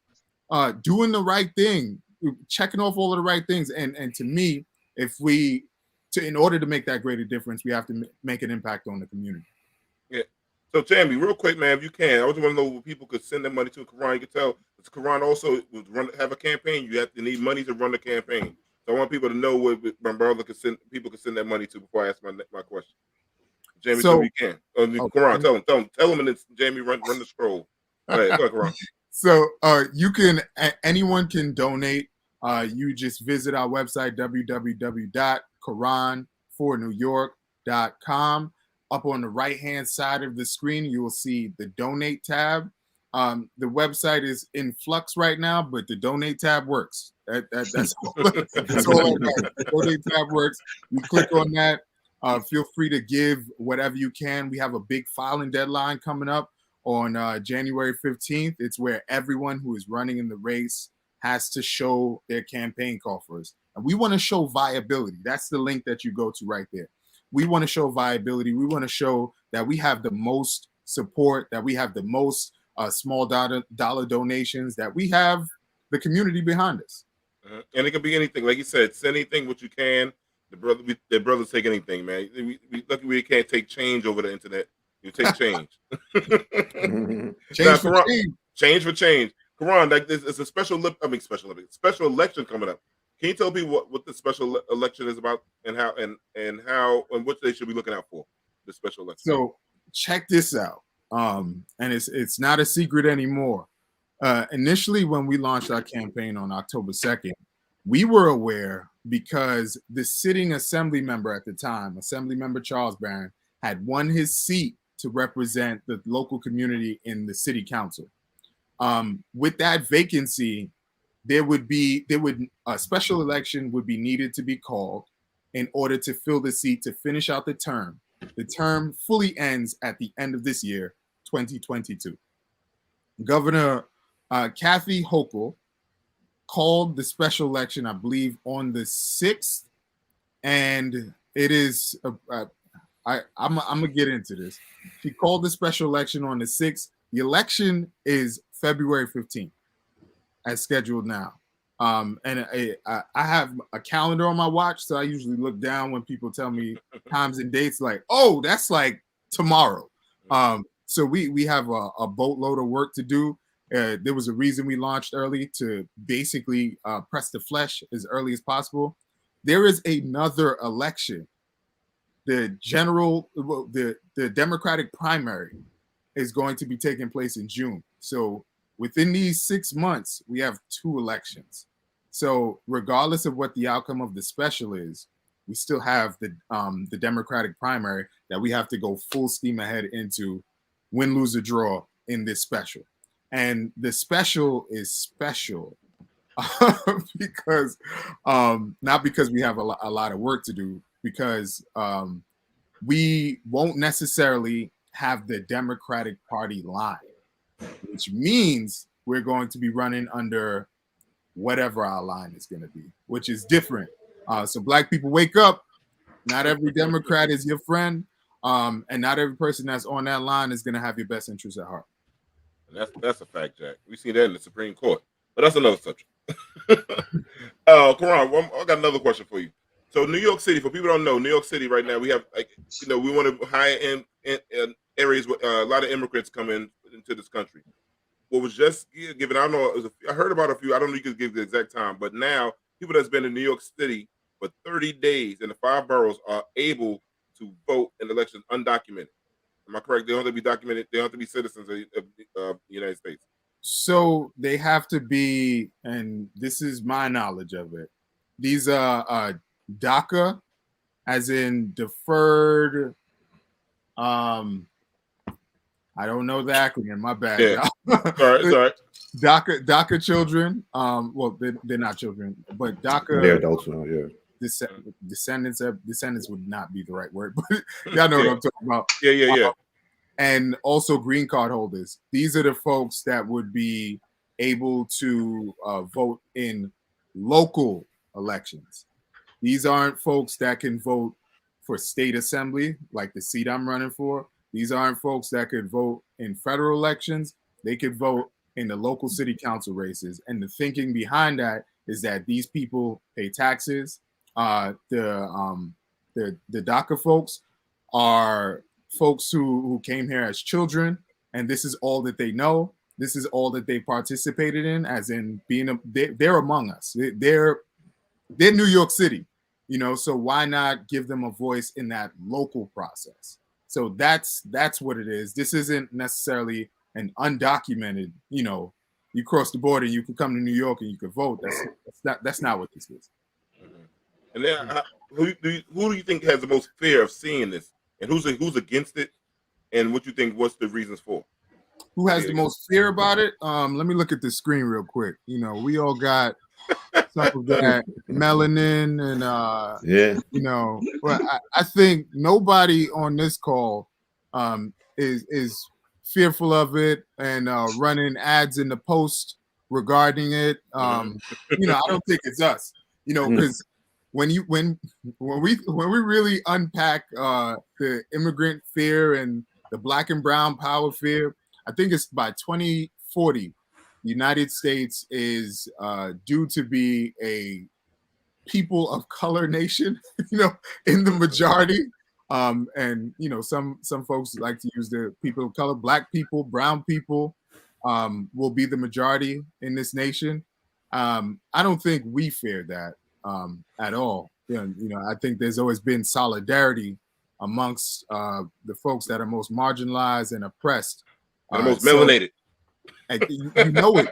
doing the right thing, checking off all of the right things. And to me, in order to make that greater difference, we have to make an impact on the community. Yeah. So, Jamie, real quick, man, if you can, I just want to know where people could send their money to Karan. You can tell Karan also would have a campaign. You need money to run the campaign. So I want people to know where my brother people can send their money to before I ask my question. Jamie, so you can. Karan, tell him, and then Jamie run the scroll. Go ahead, Karan. So anyone can donate. You just visit our website, www.karan4newyork.com. Up on the right-hand side of the screen, you will see the donate tab. The website is in flux right now, but the donate tab works. That's all. That's all I got. The donate tab works. You click on that. Feel free to give whatever you can. We have a big filing deadline coming up on January 15th. It's where everyone who is running in the race has to show their campaign coffers. And we want to show viability. That's the link that you go to right there. We want to show viability. We want to show that we have the most support, that we have the most small dollar donations, that we have the community behind us. And it can be anything. Like you said, send anything what you can. The brothers take anything, man. Luckily, we can't take change over the internet. You take change. Change for change. Karan, like it's a special election coming up. Can you tell people what the special election is about, and how and what they should be looking out for the special election? So check this out. And it's not a secret anymore. Initially, when we launched our campaign on October 2nd, we were aware because the sitting assembly member at the time, Assembly Member Charles Barron, had won his seat to represent the local community in the city council. With that vacancy, a special election would be needed to be called in order to fill the seat to finish out the term. The term fully ends at the end of this year, 2022. Governor Kathy Hochul called the special election, I believe, on the 6th, and it is. I'm gonna get into this. She called the special election on the 6th. The election is February 15th, as scheduled now. And I have a calendar on my watch, so I usually look down when people tell me times and dates, like, oh, that's like tomorrow. So we have a boatload of work to do. There was a reason we launched early, to basically press the flesh as early as possible. There is another election, the Democratic primary is going to be taking place in June. So within these 6 months, we have 2 elections. So regardless of what the outcome of the special is, we still have the Democratic primary that we have to go full steam ahead into, win, lose, or draw in this special. And the special is special because not because we have a lot of work to do, because we won't necessarily have the Democratic Party line, which means we're going to be running under whatever our line is going to be, which is different. So Black people, wake up. Not every Democrat is your friend, and not every person that's on that line is going to have your best interests at heart. And that's a fact, Jack. We see that in the Supreme Court, but that's another subject. Karan, I got another question for you. So New York City, for people who don't know, New York City right now, we have, like, you know, we want to hire in areas with a lot of immigrants come into this country. What was just given, I don't know, I heard about a few, I don't know if you could give the exact time, but now people that's been in New York City for 30 days in the 5 boroughs are able to vote in elections undocumented. Am I correct? They don't have to be documented. They don't have to be citizens of the United States. So they have to be, and this is my knowledge of it, these are DACA, as in deferred, I don't know the acronym, my bad. Yeah. Sorry. DACA children, well, they're not children, but DACA. They're adults now, yeah. Descendants would not be the right word, but y'all know what I'm talking about. Yeah. And also green card holders. These are the folks that would be able to vote in local elections. These aren't folks that can vote for state assembly, like the seat I'm running for. These aren't folks that could vote in federal elections. They could vote in the local city council races. And the thinking behind that is that these people pay taxes. The DACA folks are folks who came here as children, and this is all that they know. This is all that they participated in, as in being they're among us. They're New York City, you know. So why not give them a voice in that local process? So that's what it is. This isn't necessarily an undocumented, you know, you cross the border, you can come to New York and you can vote. That's not what this is. And then, who do you think has the most fear of seeing this, and who's against it, and what you think? What's the reasons for? Who has the most fear about it? Let me look at the screen real quick. You know, we all got some of that melanin, and you know, but I think nobody on this call is fearful of it and running ads in the post regarding it. You know, I don't think it's us. You know, because when we really unpack the immigrant fear and the Black and brown power fear, I think it's by 2040, the United States is due to be a people of color nation, you know, in the majority. And you know, some folks like to use the people of color, Black people, brown people will be the majority in this nation. I don't think we fear that at all. You know, I think there's always been solidarity amongst the folks that are most marginalized and oppressed. And most melanated. You know it.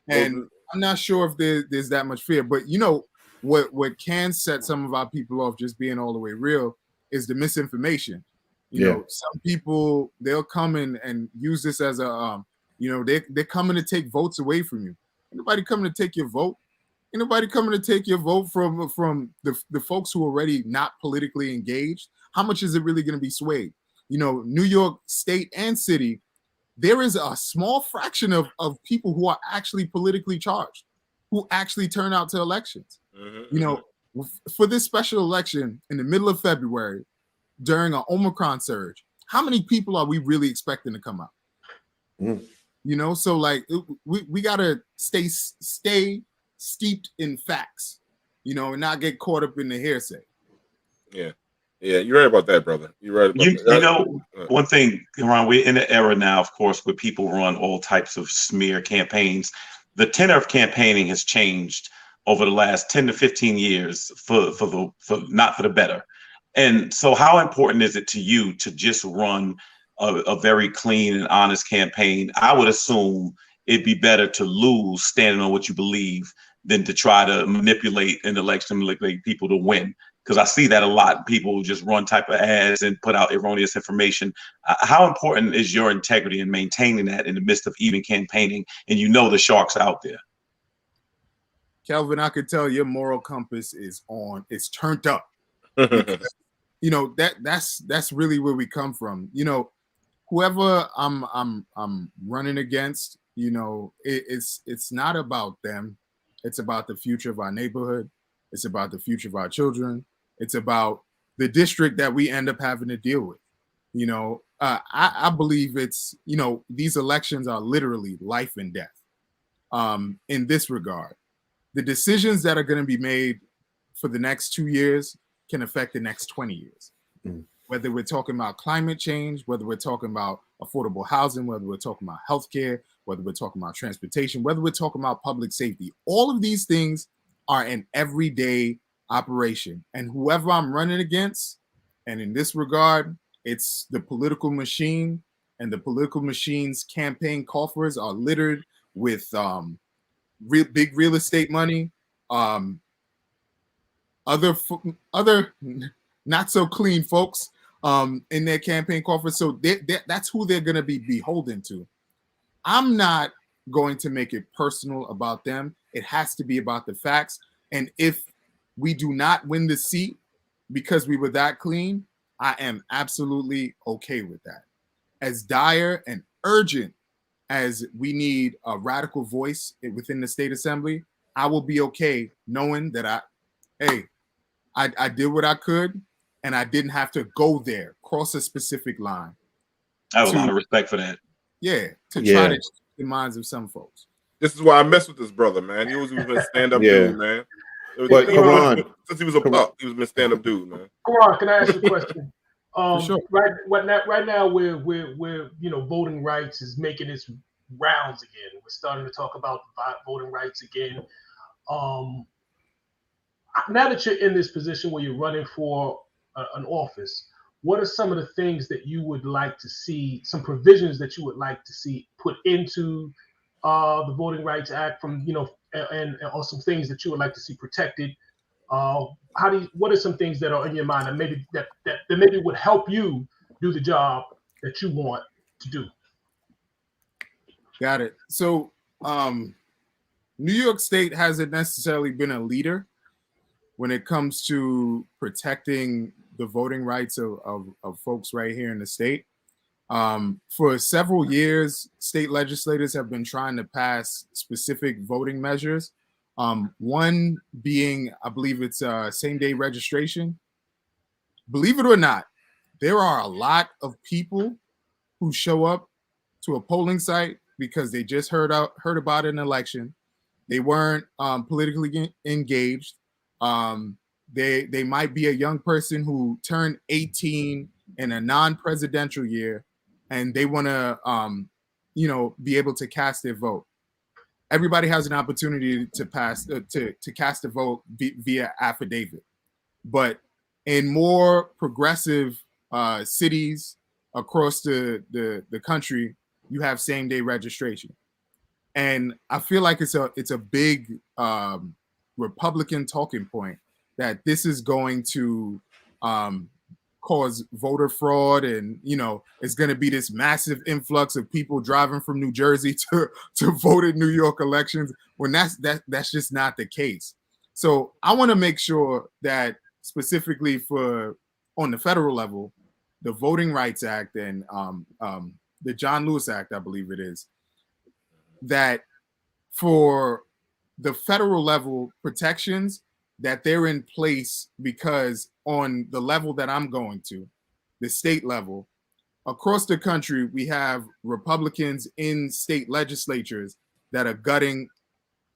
And I'm not sure if there's that much fear, but you know, what can set some of our people off, just being all the way real, is the misinformation. You know, some people, they'll come in and use this as a, you know, they're coming to take votes away from you. Ain't nobody coming to take your vote. Ain't nobody coming to take your vote from the folks who are already not politically engaged. How much is it really going to be swayed? You know, New York State and city, there is a small fraction of people who are actually politically charged, who actually turn out to elections. You know, for this special election in the middle of February, during an Omicron surge, how many people are we really expecting to come out? You know, so like we gotta stay steeped in facts, you know, and not get caught up in the hearsay. Yeah, you're right about that, brother. You're right about that. You know, one thing, Ron, we're in an era now, of course, where people run all types of smear campaigns. The tenor of campaigning has changed over the last 10 to 15 years for not for the better. And so how important is it to you to just run a very clean and honest campaign, I would assume it'd be better to lose standing on what you believe than to try to manipulate an election, manipulate people to win. Because I see that a lot. People just run type of ads and put out erroneous information. How important is your integrity in maintaining that in the midst of even campaigning, and you know the sharks out there? Kelvin, I could tell your moral compass is on. It's turned up. Because, you know, that's really where we come from. You know, whoever I'm running against, you know, it's not about them. It's about the future of our neighborhood. It's about the future of our children. It's about the district that we end up having to deal with. You know, I believe it's, you know, these elections are literally life and death. In this regard, the decisions that are going to be made for the next 2 years can affect the next 20 years. Whether we're talking about climate change, whether we're talking about affordable housing, whether we're talking about healthcare, whether we're talking about transportation, whether we're talking about public safety, all of these things are an everyday operation. And whoever I'm running against, and in this regard, it's the political machine, and the political machine's campaign coffers are littered with big real estate money, other not so clean folks in their campaign coffers. So that's who they're going to be beholden to. I'm not going to make it personal about them. It has to be about the facts. And if we do not win the seat because we were that clean, I am absolutely okay with that. As dire and urgent as we need a radical voice within the state assembly, I will be okay knowing that I did what I could, and I didn't have to go there, cross a specific line. I have a lot of respect for that. Yeah, to try to change the minds of some folks. This is why I mess with this brother, man. He was been a stand-up dude, man. But Karan, since he was a pup, he was been a stand-up dude, man. Karan, can I ask you a question? Sure. Right now, we're you know, voting rights is making its rounds again. We're starting to talk about voting rights again. Now that you're in this position where you're running for an office, what are some of the things that you would like to see, some provisions that you would like to see put into the Voting Rights Act, from, you know, and or some things that you would like to see protected? What are some things that are in your mind that maybe would help you do the job that you want to do? Got it. So New York State hasn't necessarily been a leader when it comes to protecting the voting rights of folks right here in the state. For several years, state legislators have been trying to pass specific voting measures. One being, I believe it's same-day registration. Believe it or not, there are a lot of people who show up to a polling site because they just heard about an election. They weren't politically engaged. They might be a young person who turned 18 in a non-presidential year, and they want to, be able to cast their vote. Everybody has an opportunity to cast a vote via affidavit, but in more progressive cities across the country, you have same-day registration, and I feel like it's a big Republican talking point that this is going to cause voter fraud, and it's going to be this massive influx of people driving from New Jersey to vote in New York elections, when that's just not the case. So I want to make sure that specifically on the federal level, the Voting Rights Act and the John Lewis Act, I believe it is, that for the federal level protections, that they're in place, because on the level that I'm going to, the state level, across the country, we have Republicans in state legislatures that are gutting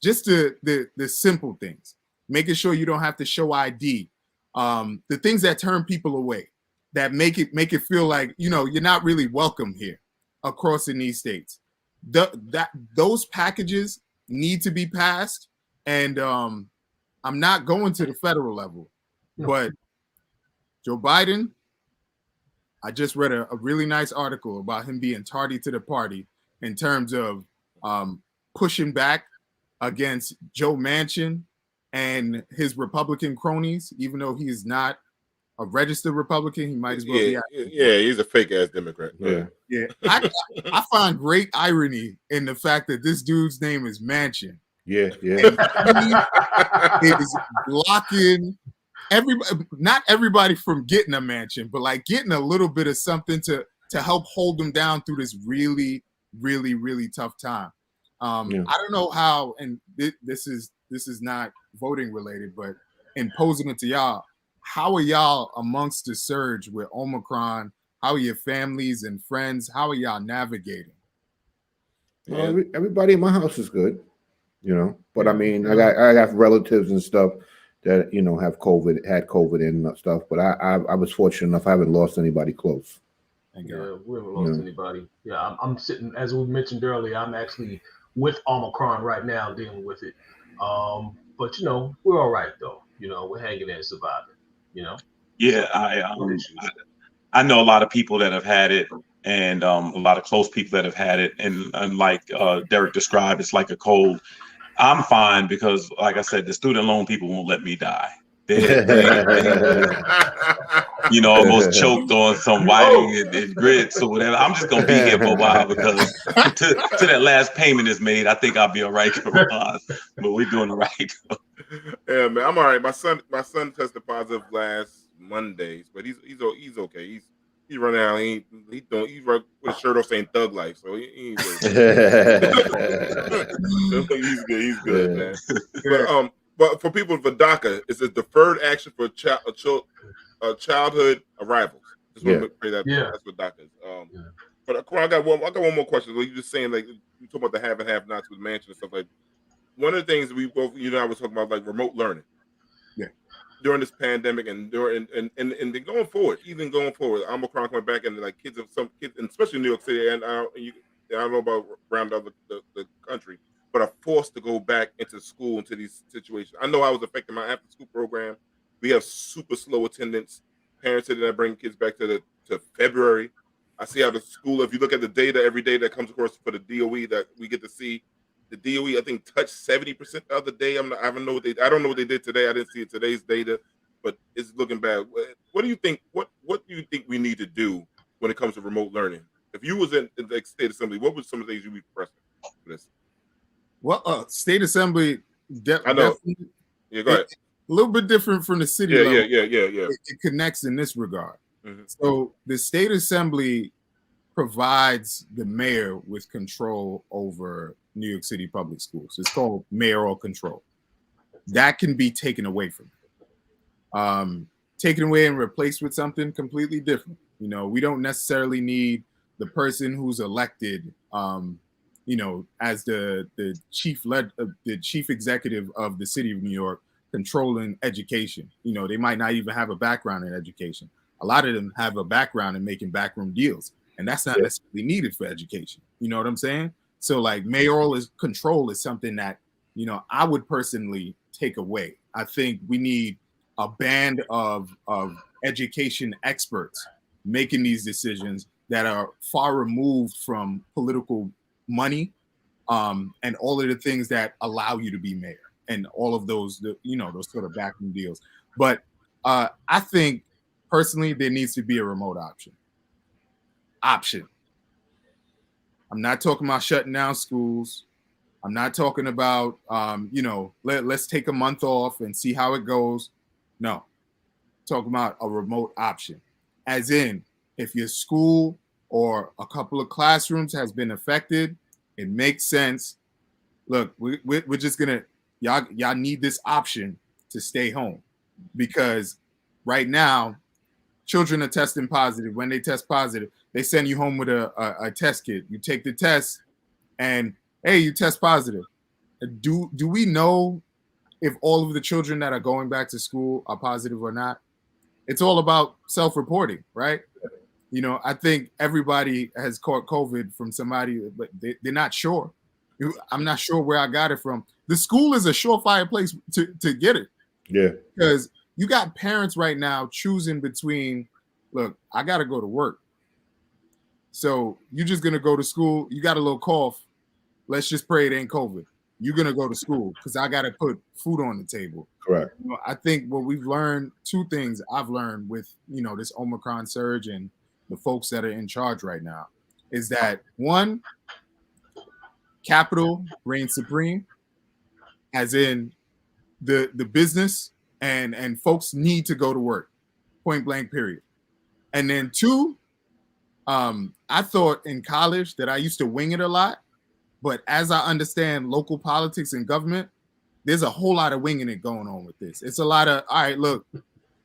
just the simple things, making sure you don't have to show ID, the things that turn people away, that make it feel like you're not really welcome here across in these states. Those packages need to be passed, and I'm not going to the federal level, but Joe Biden, I just read a really nice article about him being tardy to the party in terms of pushing back against Joe Manchin and his Republican cronies, even though he is not a registered Republican, he might as well be. Yeah, he's a fake ass Democrat. Yeah. I find great irony in the fact that this dude's name is Manchin. Yeah. And he is blocking not everybody from getting a mansion, but like getting a little bit of something to help hold them down through this really, really, really tough time. I don't know how, and this is not voting related, but in posing it to y'all, how are y'all amongst the surge with Omicron? How are your families and friends? How are y'all navigating? Well, everybody in my house is good, But I mean, I got relatives and stuff that had COVID and stuff. But I was fortunate enough; I haven't lost anybody close. Yeah, we haven't lost anybody. Yeah, I'm sitting, as we mentioned earlier, I'm actually with Omicron right now, dealing with it. But we're all right though. We're hanging in, surviving. Yeah, I know a lot of people that have had it, and a lot of close people that have had it, and like Derik described, it's like a cold. I'm fine because, like I said, the student loan people won't let me die. Almost choked on some whiting and grits or whatever. I'm just gonna be here for a while because till that last payment is made, I think I'll be all right, but we're doing all right. Yeah, man, I'm all right. My son tested positive last Monday, but he's okay. He's running out. He's with a shirt off saying "Thug Life," so he's good, man. But for people for DACA, it's a deferred action for childhood arrivals. Just want to say that that's what DACA is. But I got one more question. You just saying, like, you talk about the have and have nots with Manchin and stuff like. One of the things we both, I was talking about, like remote learning. Yeah. During this pandemic and during and then going forward, Omicron coming back and like some kids, and especially in New York City, and I don't know about around the country, but are forced to go back into school into these situations. I know I was affecting my after school program. We have super slow attendance. Parents said that I bring kids back to February. I see how the school, if you look at the data every day that comes across for the DOE that we get to see. The DOE, I think, touched 70% the other day. I don't know what they did today. I didn't see today's data, but it's looking bad. What do you think? What do you think we need to do when it comes to remote learning? If you was in the state assembly, what would some of the things you'd be pressing for this? Well, state assembly, I know. Yeah, go ahead. A little bit different from the city level. Yeah. It connects in this regard. Mm-hmm. So the state assembly provides the mayor with control over New York City public schools. It's called mayoral control. That can be taken away from you. Taken away and replaced with something completely different. We don't necessarily need the person who's elected, as the chief executive of the city of New York controlling education. They might not even have a background in education. A lot of them have a background in making backroom deals, and that's not necessarily needed for education. You know what I'm saying? So like mayoral control is something that, I would personally take away. I think we need a band of education experts making these decisions that are far removed from political money and all of the things that allow you to be mayor and all of those, those sort of backroom deals. But I think personally there needs to be a remote option. I'm not talking about shutting down schools. I'm not talking about, let's take a month off and see how it goes. No, I'm talking about a remote option. As in, if your school or a couple of classrooms has been affected, it makes sense. Look, we're just gonna, y'all need this option to stay home because right now, children are testing positive. When they test positive, they send you home with a test kit. You take the test and, hey, you test positive. Do we know if all of the children that are going back to school are positive or not? It's all about self-reporting, right? I think everybody has caught COVID from somebody, but they're not sure. I'm not sure where I got it from. The school is a surefire place to get it. Yeah. Because you got parents right now choosing between look, I got to go to work. So you're just going to go to school. You got a little cough. Let's just pray it ain't COVID. You're going to go to school because I got to put food on the table. Correct. You know, I think what we've learned, two things I've learned with, you know, this Omicron surge and the folks that are in charge right now is that, one, capital reigns supreme, as in the business and folks need to go to work, point blank, period. And then two, I thought in college that I used to wing it a lot, but as I understand local politics and government, there's a whole lot of winging it going on with this. It's a lot of, all right, look,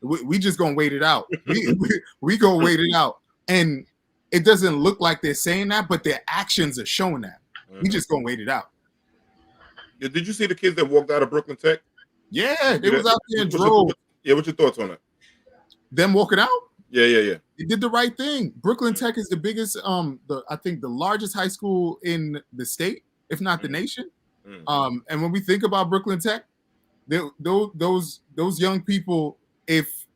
we just gonna wait it out. We gonna wait it out. And it doesn't look like they're saying that, but their actions are showing that. We just gonna wait it out. Did you see the kids that walked out of Brooklyn Tech? Yeah, they was out there and drove. What's your thoughts on that? Them walking out? Yeah. They did the right thing. Brooklyn Tech is the biggest, I think the largest high school in the state, if not the nation. And when we think about Brooklyn Tech, those young people, if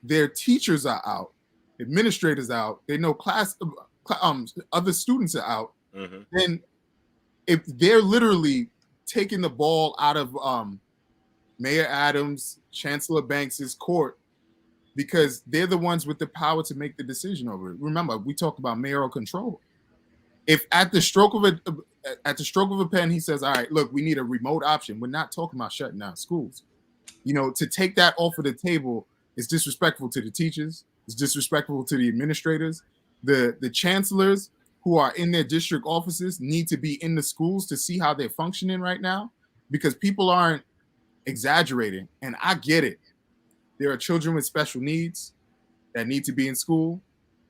their teachers are out, administrators out, they know other students are out, then if they're literally taking the ball out of Mayor Adams, Chancellor Banks's court, because they're the ones with the power to make the decision over it. Remember, we talked about mayoral control. If at the stroke of a pen, he says, all right, look, we need a remote option. We're not talking about shutting down schools. You know, to take that off of the table is disrespectful to the teachers. It's disrespectful to the administrators. The chancellors who are in their district offices need to be in the schools to see how they're functioning right now, because people aren't exaggerating. And I get it. There are children with special needs that need to be in school.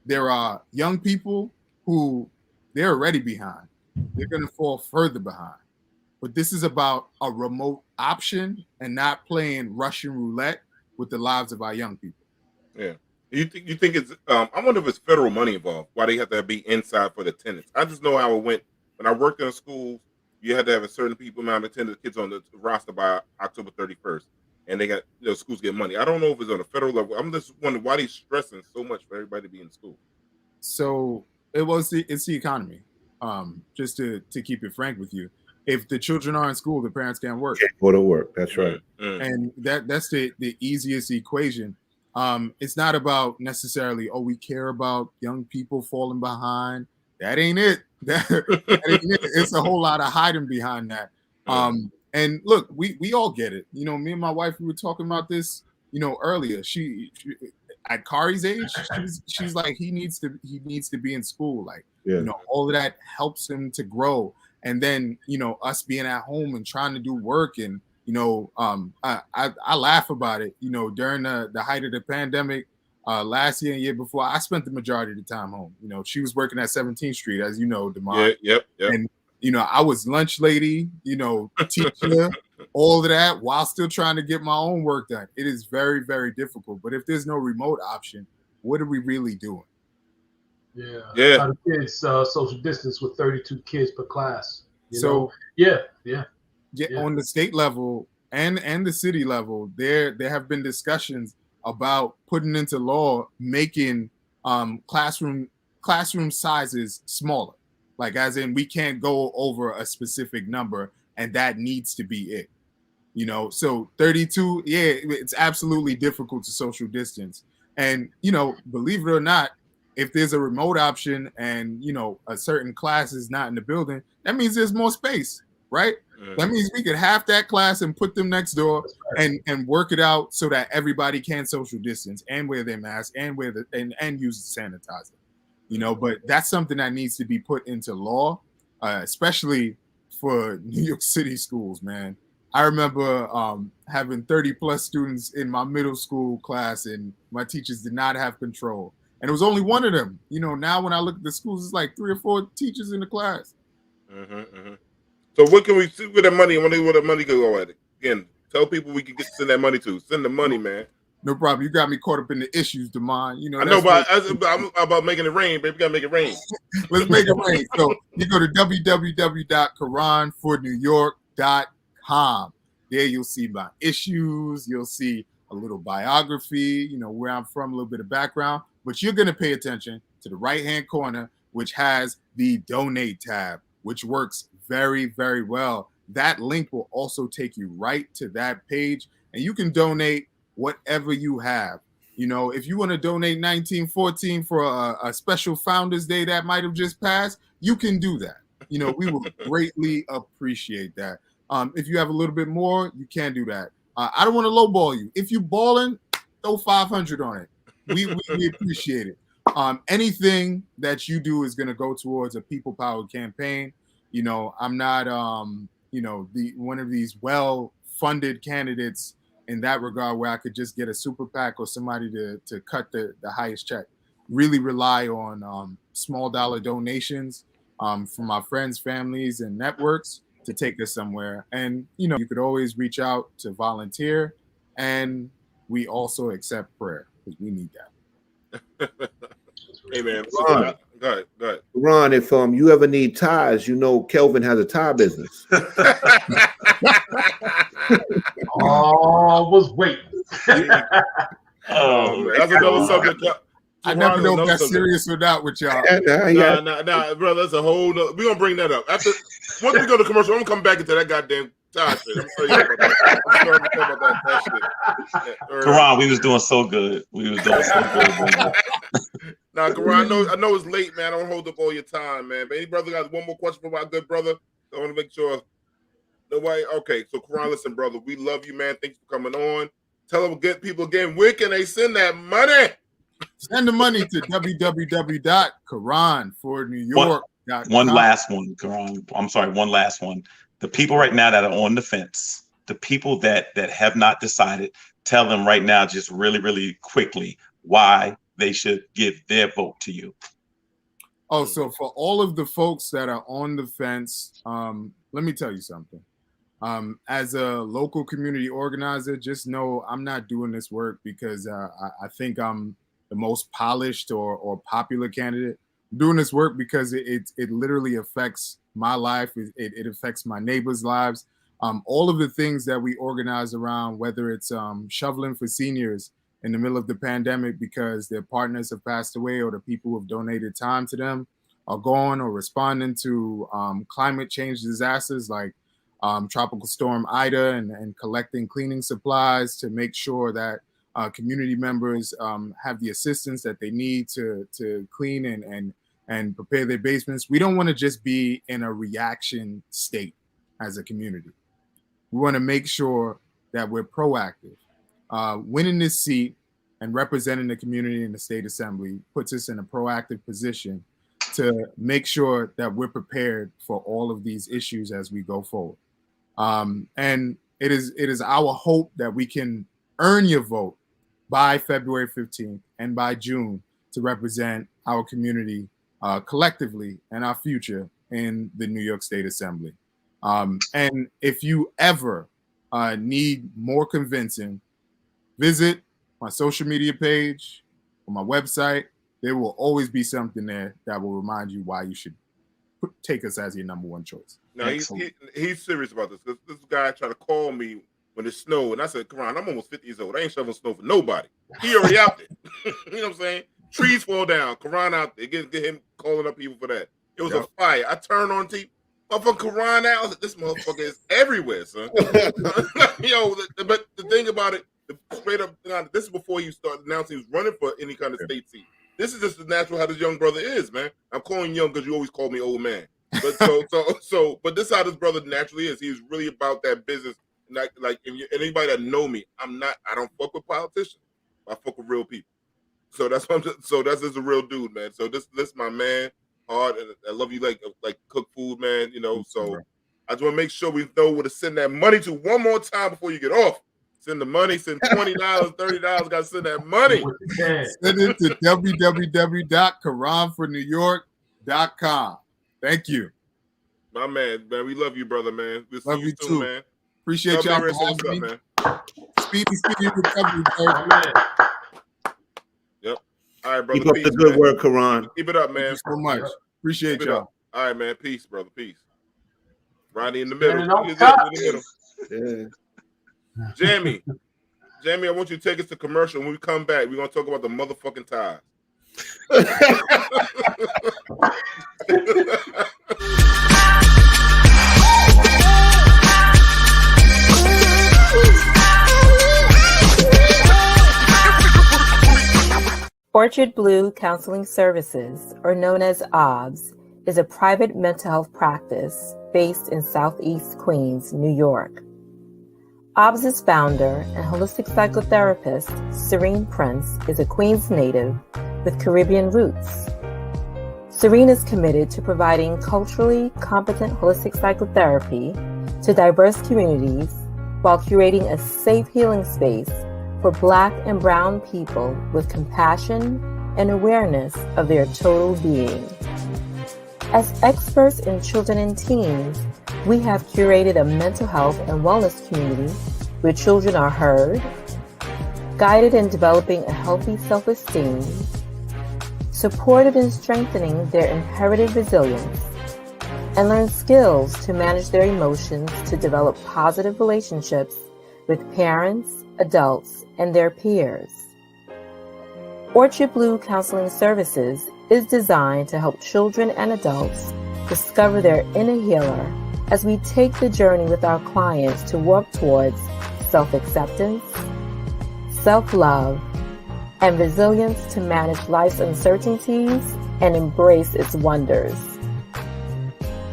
There are young people who they're already behind. They're going to fall further behind. But this is about a remote option and not playing Russian roulette with the lives of our young people. Yeah. You think it's I wonder if it's federal money involved, why they have to be inside for the attendance. I just know how it went when I worked in a school. You had to have a certain amount of attendance kids on the roster by October 31st. And they got, you know, schools get money. I don't know if it's on a federal level. I'm just wondering why they're stressing so much for everybody to be in school. So it's the economy. Just to keep it frank with you, if the children are in school, the parents can't work. Can't go to work. That's right. And that's the easiest equation. It's not about necessarily, we care about young people falling behind. That ain't it. That ain't it. It's a whole lot of hiding behind that. And look, we all get it. You know, me and my wife, we were talking about this, you know, earlier. She at Kari's age, she's like, he needs to be in school. Like, you know, all of that helps him to grow. And then, you know, us being at home and trying to do work, and, you know, I laugh about it. You know, during the height of the pandemic, last year and year before, I spent the majority of the time home. You know, she was working at 17th Street, as you know, Demar. Yep. And, you know, I was lunch lady, you know, teacher, all of that, while still trying to get my own work done. It is very, very difficult. But if there's no remote option, what are we really doing? Yeah. A lot of kids social distance with 32 kids per class. So yeah. On the state level and the city level, there have been discussions about putting into law making classroom sizes smaller. Like, as in, we can't go over a specific number, and that needs to be it. You know, so 32, it's absolutely difficult to social distance. And, you know, believe it or not, if there's a remote option and, you know, a certain class is not in the building, that means there's more space, right? That means we could half that class and put them next door and work it out so that everybody can social distance and wear their mask and and use the sanitizer. You know, but that's something that needs to be put into law, especially for New York City schools, man. I remember having 30 plus students in my middle school class, and my teachers did not have control. And it was only one of them. You know, now when I look at the schools, it's like 3 or 4 teachers in the class. So what can we see with that money? Where the money can go at? Again, tell people we can send that money to. Send the money, man. No problem. You got me caught up in the issues, Damon. You know, I know, but I'm about making it rain, baby. We gotta make it rain. Let's make it rain. So you go to www.quranfornewyork.com. There you'll see my issues. You'll see a little biography, where I'm from, a little bit of background, but you're going to pay attention to the right-hand corner, which has the donate tab, which works very, very well. That link will also take you right to that page, and you can donate whatever you have. If you want to donate 1914 for a special Founders Day that might have just passed, you can do that. We will greatly appreciate that. If you have a little bit more, you can do that. I don't want to lowball you. If you balling, throw 500 on it. We appreciate it. Anything that you do is going to go towards a people-powered campaign. I'm not, one of these well-funded candidates in that regard where I could just get a super PAC or somebody to cut the highest check. Really rely on small dollar donations from my friends, families, and networks to take us somewhere. And, you could always reach out to volunteer, and we also accept prayer because we need that. Hey, man. Ron, Go ahead. Ron, if you ever need ties, Kelvin has a tie business. Oh, was waiting. That's another subject. I never know if that's serious or not with y'all. Nah, brother, that's a whole nother. We're gonna bring that up. Once we go to commercial, I'm gonna come back into that goddamn tie shit. I'm sorry about that. I'm sorry about that shit. Karan, we was doing so good. Nah, Karan, I know it's late, man. I don't hold up all your time, man. But any brother got one more question for my good brother? I want to make sure nobody. Okay, so Karan, listen, brother, we love you, man. Thanks for coming on. Tell them, get people again. Where can they send that money? Send the money to www.karanfornewyork.com. One last one, Karan. I'm sorry, one last one. The people right now that are on the fence, the people that have not decided, tell them right now, just really, really quickly, why they should give their vote to you. Oh, so for all of the folks that are on the fence, let me tell you something. As a local community organizer, just know I'm not doing this work because I think I'm the most polished or popular candidate. I'm doing this work because it literally affects my life. It affects my neighbors' lives. All of the things that we organize around, whether it's shoveling for seniors in the middle of the pandemic because their partners have passed away or the people who have donated time to them are gone, or responding to climate change disasters like Tropical Storm Ida and collecting cleaning supplies to make sure that community members have the assistance that they need to clean and prepare their basements. We don't want to just be in a reaction state as a community. We want to make sure that we're proactive. Winning this seat and representing the community in the state assembly puts us in a proactive position to make sure that we're prepared for all of these issues as we go forward. And it is our hope that we can earn your vote by February 15th and by June to represent our community collectively and our future in the New York State Assembly. And if you ever need more convincing, visit my social media page or my website. There will always be something there that will remind you why you should take us as your number one choice. No, he's serious about this. This guy tried to call me when it snowed, and I said, Karan, I'm almost 50 years old. I ain't shoveling snow for nobody. He already out there. You know what I'm saying? Trees fall down. Karan out there. Get him calling up people for that. It was a fire. I turned on TV. Motherfucker Karan out. I was like, this motherfucker is everywhere, son. But the thing about it, straight up, this is before he started announcing he was running for any kind of state seat. This is just the natural how this young brother is, man. I'm calling young because you always call me old man. But but this is how this brother naturally is. He's really about that business. Like anybody that know me, I don't fuck with politicians. I fuck with real people. So that's that's just a real dude, man. So this my man, hard, and I love you like cook food, man. So I just want to make sure we know where to send that money to one more time before you get off. Send the money, send $20, $30, gotta send that money. Send it to www.karanfornewyork.com. Thank you. My man, we love you, brother, man. We'll love see you soon, too, man. Appreciate y'all for having me. Man. Speedy recovery, bro. Yep. All right, brother. Keep up the good work, Karan. Keep it up, man. Thank you so much. Appreciate y'all. All right, man. Peace, brother. Peace. Rodney in the middle. Yeah. Jamie, Jamie, I want you to take us to commercial. When we come back, we're gonna talk about the motherfucking ties. Orchard Blue Counseling Services, or known as OBS, is a private mental health practice based in Southeast Queens, New York. OBS's founder and holistic psychotherapist, Serene Prince, is a Queens native with Caribbean roots. Serene is committed to providing culturally competent holistic psychotherapy to diverse communities while curating a safe healing space for Black and Brown people with compassion and awareness of their total being. As experts in children and teens, we have curated a mental health and wellness community where children are heard, guided in developing a healthy self-esteem, supported in strengthening their inherited resilience, and learn skills to manage their emotions to develop positive relationships with parents, adults, and their peers. Orchard Blue Counseling Services is designed to help children and adults discover their inner healer as we take the journey with our clients to work towards self-acceptance, self-love, and resilience to manage life's uncertainties and embrace its wonders.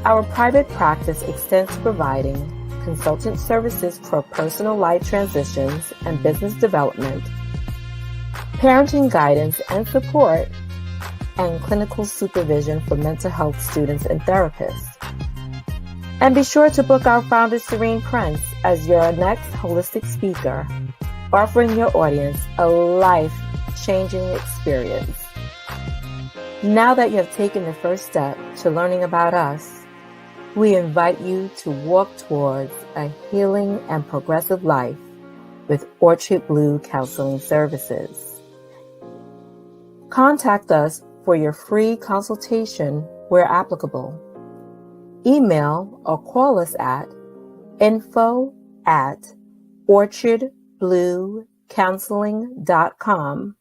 Our private practice extends to providing consultant services for personal life transitions and business development, parenting guidance and support, and clinical supervision for mental health students and therapists. And be sure to book our founder, Serene Prince, as your next holistic speaker, offering your audience a life-changing experience. Now that you have taken the first step to learning about us, we invite you to walk towards a healing and progressive life with Orchard Blue Counseling Services. Contact us for your free consultation where applicable. Email or call us at info@orchardbluecounseling.com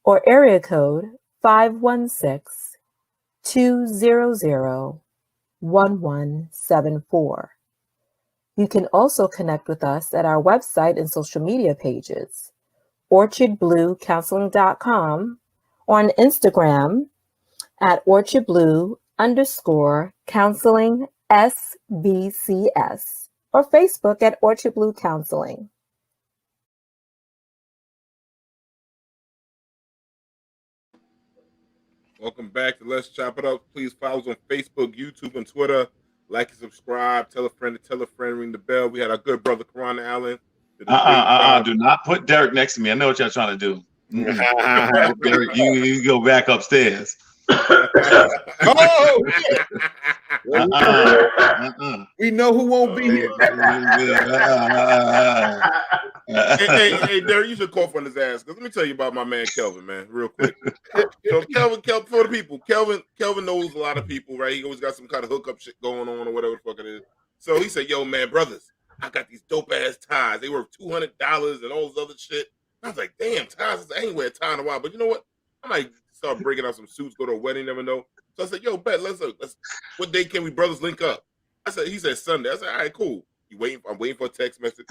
or area code 516-200-1174. You can also connect with us at our website and social media pages, orchardbluecounseling.com, or on Instagram at orchardblue_counseling SBCS, or Facebook at Orchard Blue Counseling. Welcome back to Let's Chop It Up. Please follow us on Facebook, YouTube, and Twitter. Like and subscribe. Tell a friend to tell a friend. Ring the bell. We had our good brother, Karan Allen. Do not put Derik next to me. I know what y'all trying to do. Derik, you go back upstairs. We know who won't be here. hey, Derik, you should cough on his ass. Because let me tell you about my man Kelvin, man, real quick. So Kelvin, for the people, Kelvin knows a lot of people, right? He always got some kind of hookup shit going on or whatever the fuck it is. So he said, yo, man, brothers, I got these dope ass ties. They worth $200 and all this other shit. I was like, damn, ties. I ain't wear a tie in a while. But you know what? I might start breaking out some suits, go to a wedding, never know. So I said, yo, bet, let's what day can we brothers link up? He said Sunday. I said, all right, cool. I'm waiting for a text message.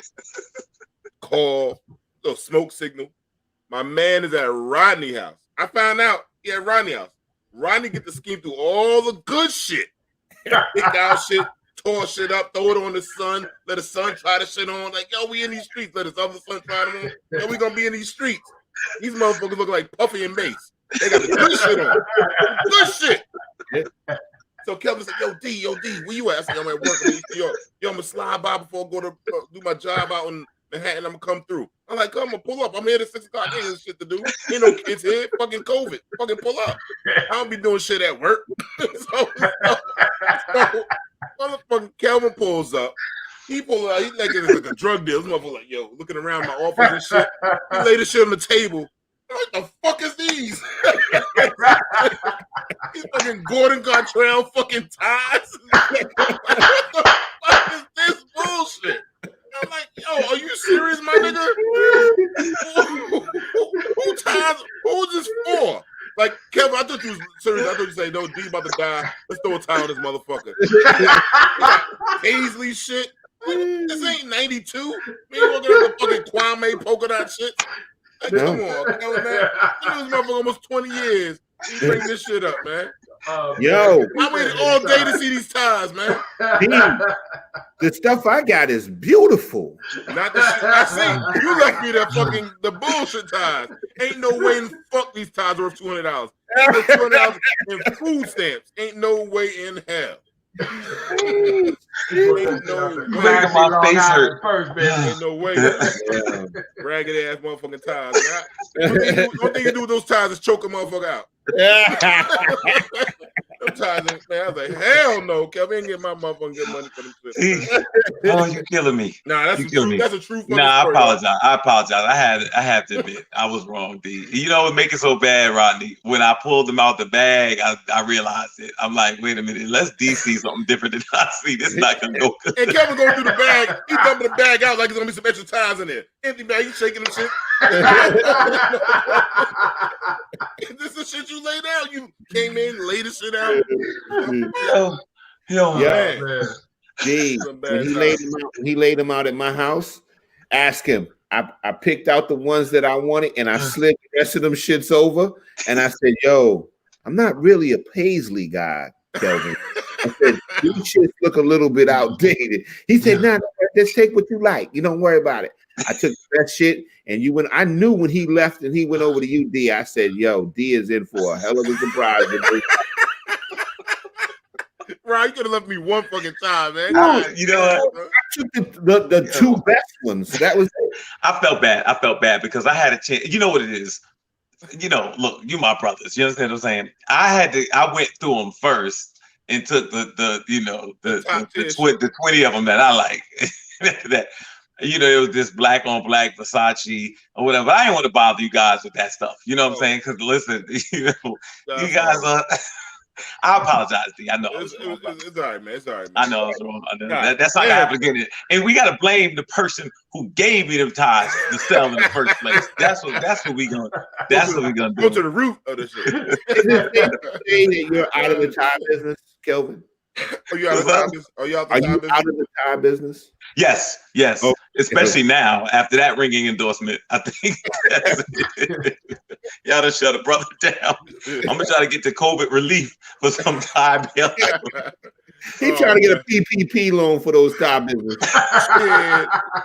Call, little smoke signal. My man is at Rodney house. I found out he at Rodney house. Rodney get to scheme through all the good shit. Pick out shit, tore shit up, throw it on the son, let the son try the shit on. Like, yo, we in these streets. Let his other son try it on. Yo, we gonna be in these streets. These motherfuckers look like Puffy and Mace. They got the good shit on. Good shit. So Kelvin said, yo, D, where you at? I said, I'm at work in New York. Yo, I'm gonna slide by before I go to do my job out in Manhattan. I'm gonna come through. I'm like, come on, pull up. I'm here at 6 o'clock. Ain't shit to do. Ain't no kids here. Fucking COVID. Fucking pull up. I don't be doing shit at work. so motherfucking Kelvin pulls up. He pull out. He's like a drug deal. This motherfucker like, yo, looking around my office and shit. He laid the shit on the table. What the fuck is these? These fucking Gordon Gartrell fucking ties. What the fuck is this bullshit? I'm like, yo, are you serious, my nigga? Who ties? Who's this for? Like, Kelvin, I thought you was serious. I thought you say, no, D about to die. Let's throw a tie on this motherfucker. They got Paisley shit. Like, this ain't 92. Me looking at the fucking Kwame polka dot shit. Like, come on, Kelvin, man. I knew this motherfucker almost 20 years. You bring this shit up, man. Yo, I waited all day to see these ties, man. The stuff I got is beautiful. Not the shit I see. You left me the bullshit ties. Ain't no way in fuck these ties worth $200. $200 in food stamps. Ain't no way in hell. Ain't my face hurt. First, man. Ain't no way. Ragged ass motherfucking ties. One thing you do with those ties is choke a motherfucker out. Them ties, man, I was like, hell no, Kelvin, ain't get my motherfucking good money for them shit. Oh, you killing me. Nah, that's a true fucking Nah, story. I apologize. I have to admit, I was wrong, D. You know what make it so bad, Rodney? When I pulled them out the bag, I realized it. I'm like, wait a minute, unless D see something different than I see, this is not gonna go good. And Kelvin going through the bag, he dumping the bag out like there's gonna be some extra ties in there. Empty bag, he's shaking the shit. Is this the shit you laid out? You came in, laid the shit out. Yo, man. Gee, when he laid them out at my house, ask him. I picked out the ones that I wanted and I slid the rest of them shits over. And I said, yo, I'm not really a Paisley guy, Kelvin. I said, these shits look a little bit outdated. He said, nah, just take what you like. You don't worry about it. I took that shit and you went. I knew when he left and he went over to UD, I said, yo, D is in for a hell of a surprise. Right, you could have left me one fucking time, man. You know what? I took the two best ones. That was it. I felt bad because I had a chance. You know what it is? You know, look, you my brothers. You understand what I'm saying? I went through them first and took the 20 of them that I like. That, you know, it was this black on black Versace or whatever. I didn't want to bother you guys with that stuff. You know what I'm saying? Because listen, you guys are. I apologize, D. I know it's all right, man. It's all right, man. I know it's wrong. That's not happening again. And we gotta blame the person who gave me them ties to sell in the first place. That's what we gonna do. Go to the root of the shit. Say that you're out of the tie business, Kelvin. Are you out of the tie business? Yes. Oh, especially now after that ringing endorsement. I think y'all done shut a brother down. I'm gonna try to get the COVID relief for some tie bill. He trying to get a PPP loan for those tie businesses.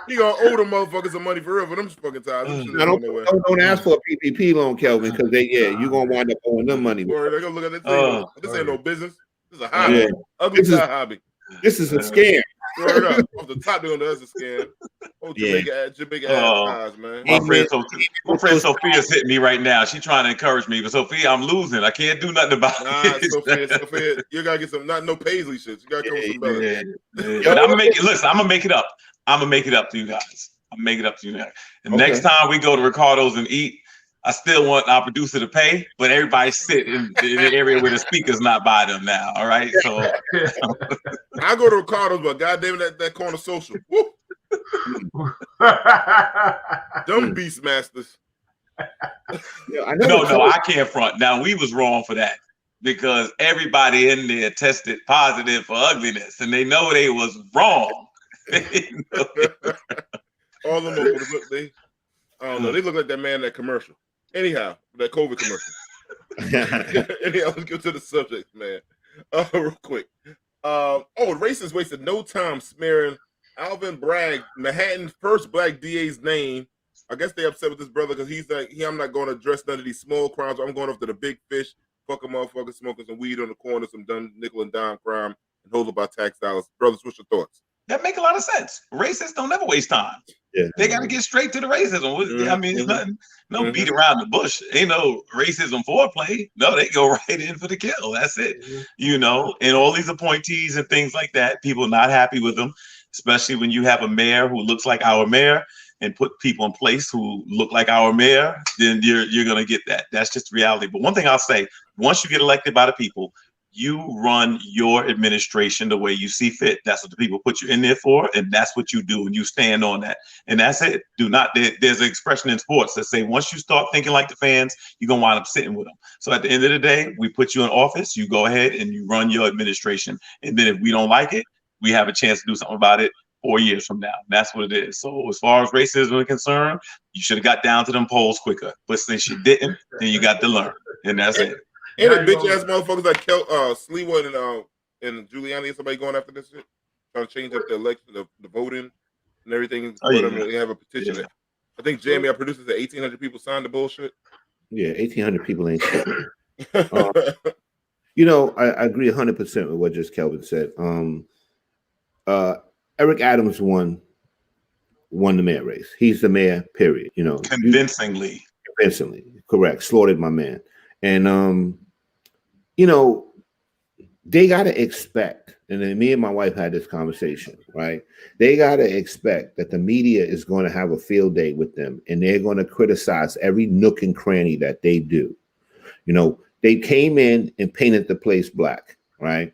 He gonna owe them motherfuckers some money for real for them fucking ties. Don't ask for a PPP loan, Kelvin, because you gonna wind up owing them money. They're gonna look at this. This ain't no business. This is a hobby. Ugly hobby. This is a scam. Word up. Off the top, they're gonna do a scam. Oh, Jamaica ass man. My friend Sophia's hitting me right now. She's trying to encourage me, but Sophia, I'm losing. I can't do nothing about it. Sophia, you gotta get some no Paisley shit. You gotta come with some better. But I'm gonna make it. Listen, I'm gonna make it up. I'm gonna make it up to you guys. And next time we go to Ricardo's and eat, I still want our producer to pay, but everybody sit in the area where the speaker's not by them now. All right, so I go to Ricardo's, but goddamn that corner social. Dumb Beastmasters. No, I can't front. Now we was wrong for that because everybody in there tested positive for ugliness, and they know they was wrong. All of them I don't know. They look like that man in that commercial. Anyhow, that COVID commercial. Anyhow, let's get to the subject, man. Real quick. Racists wasted no time smearing Alvin Bragg, Manhattan's first black DA's name. I guess they upset with this brother because he's like, I'm not going to address none of these small crimes. I'm going after the big fish. Fuck a motherfucker smoking some weed on the corner, some dumb nickel and dime crime, and hold about tax dollars. Brothers, what's your thoughts? That make a lot of sense. Racists don't ever waste time. Yeah. They got to get straight to the racism. I mean, it's nothing, beat around the bush. Ain't no racism foreplay. No, they go right in for the kill. That's it. You know, and all these appointees and things like that, people not happy with them, especially when you have a mayor who looks like our mayor and put people in place who look like our mayor, then you're going to get that. That's just reality. But one thing I'll say, once you get elected by the people, you run your administration the way you see fit. That's what the people put you in there for, and that's what you do, and you stand on that. And that's it. There's an expression in sports that say once you start thinking like the fans, you're going to wind up sitting with them. So at the end of the day, we put you in office, you go ahead and you run your administration. And then if we don't like it, we have a chance to do something about it 4 years from now. That's what it is. So as far as racism is concerned, you should have got down to them polls quicker. But since you didn't, then you got to learn. And that's it. And the bitch ass motherfuckers like Sleewood and Giuliani and somebody going after this shit, trying to change up the election, the voting and everything. They have a petition. Yeah. I think Jamie, our producer, said 1,800 people signed the bullshit. Yeah, 1,800 people ain't shit. You know, I agree 100% with what just Kelvin said. Eric Adams won the mayor race. He's the mayor, period. You know, convincingly, correct. Slaughtered my man. And you know, they gotta expect, and then me and my wife had this conversation, right? They gotta expect that the media is going to have a field day with them, and they're going to criticize every nook and cranny that they do. You know, they came in and painted the place black, right?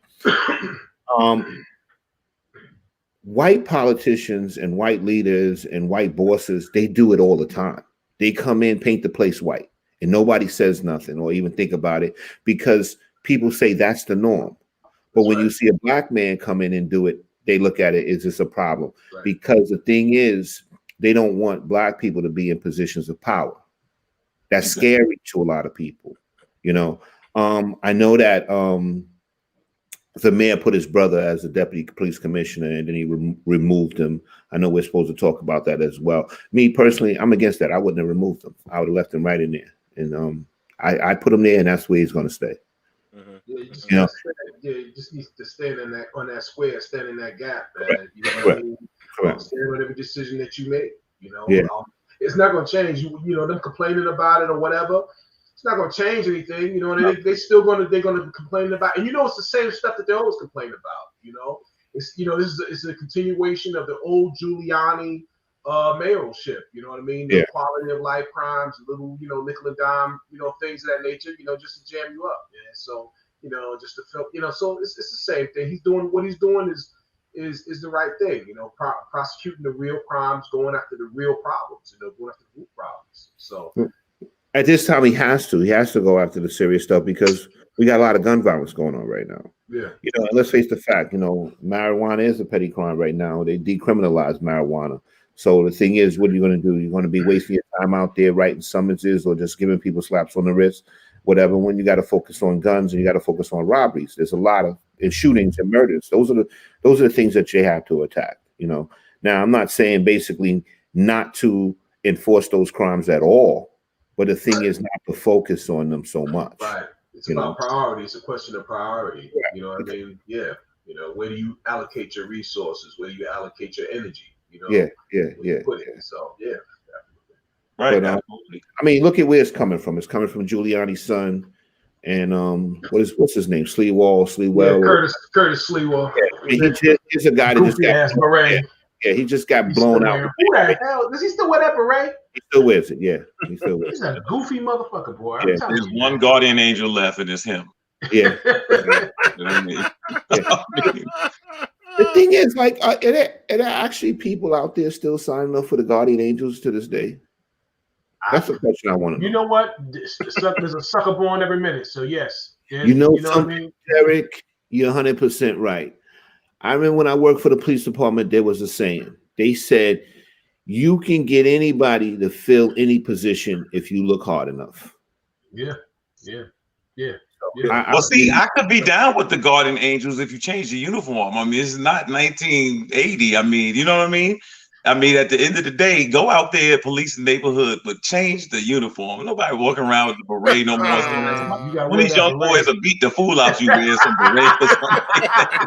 White politicians and white leaders and white bosses, they do it all the time. They come in, paint the place white, and nobody says nothing or even think about it because people say that's the norm. But when you see a black man come in and do it, they look at it as just a problem. Right. Because the thing is, they don't want black people to be in positions of power. That's scary to a lot of people. You know, I know that the mayor put his brother as a deputy police commissioner, and then he removed him. I know we're supposed to talk about that as well. Me personally, I'm against that. I wouldn't have removed him. I would have left him right in there. And I put him there, and that's where he's going to stay. Mm-hmm. Yeah, you just need to stand on that square, stand in that gap, man. You know what I mean? Stand on every decision that you make. You know, it's not going to change. You know, them complaining about it or whatever. It's not going to change anything. You know, they're going to complain about, and you know, it's the same stuff that they always complain about. You know, it's it's a continuation of the old Giuliani mayorship. You know what I mean? The quality of life crimes, little, you know, nickel and dime, you know, things of that nature. You know, just to jam you up, man. So, you know, just to feel, you know, so it's the same thing. He's doing what he's doing is the right thing. You know, prosecuting the real crimes, going after the real problems. You know, going after the root problems. So. At this time, he has to go after the serious stuff because we got a lot of gun violence going on right now. Yeah. You know, and let's face the fact, you know, marijuana is a petty crime right now. They decriminalized marijuana. So the thing is, what are you going to do? You're going to be wasting your time out there writing summonses or just giving people slaps on the wrist, whatever, when you got to focus on guns and you got to focus on robberies. There's a lot of shootings and murders. Those are the things that you have to attack, you know. Now, I'm not saying basically not to enforce those crimes at all. But the thing is not to focus on them so much. Right. It's about priority. It's a question of priority. Right. You know what I mean? Yeah. You know, where do you allocate your resources? Where do you allocate your energy? You know? Yeah. So, yeah. Right. But, I mean, look at where it's coming from. It's coming from Giuliani's son. And what's his name? Sleewell. Yeah, Curtis Sleewell. Yeah, he's a guy that just got beret. Yeah, he just got blown out. Who the hell? Does he still wear that beret? He still wears it, yeah. He still wears He's a goofy motherfucker, boy. Yeah. There's one guardian angel left, and it's him. Yeah. You know what I mean? The thing is, like, are there actually people out there still signing up for the guardian angels to this day? That's a question I want to know. You know what? There's a sucker born every minute, so yes. You know something, Derik? You're 100% right. I remember when I worked for the police department, there was a saying. They said, you can get anybody to fill any position if you look hard enough. Yeah. I could be down with the guardian angels if you change the uniform. I mean, it's not 1980. I mean, you know what I mean? I mean, at the end of the day, go out there, police the neighborhood, but change the uniform. Nobody walking around with the beret no more. One of these young boys will beat the fool out you wearing some beret or something like that.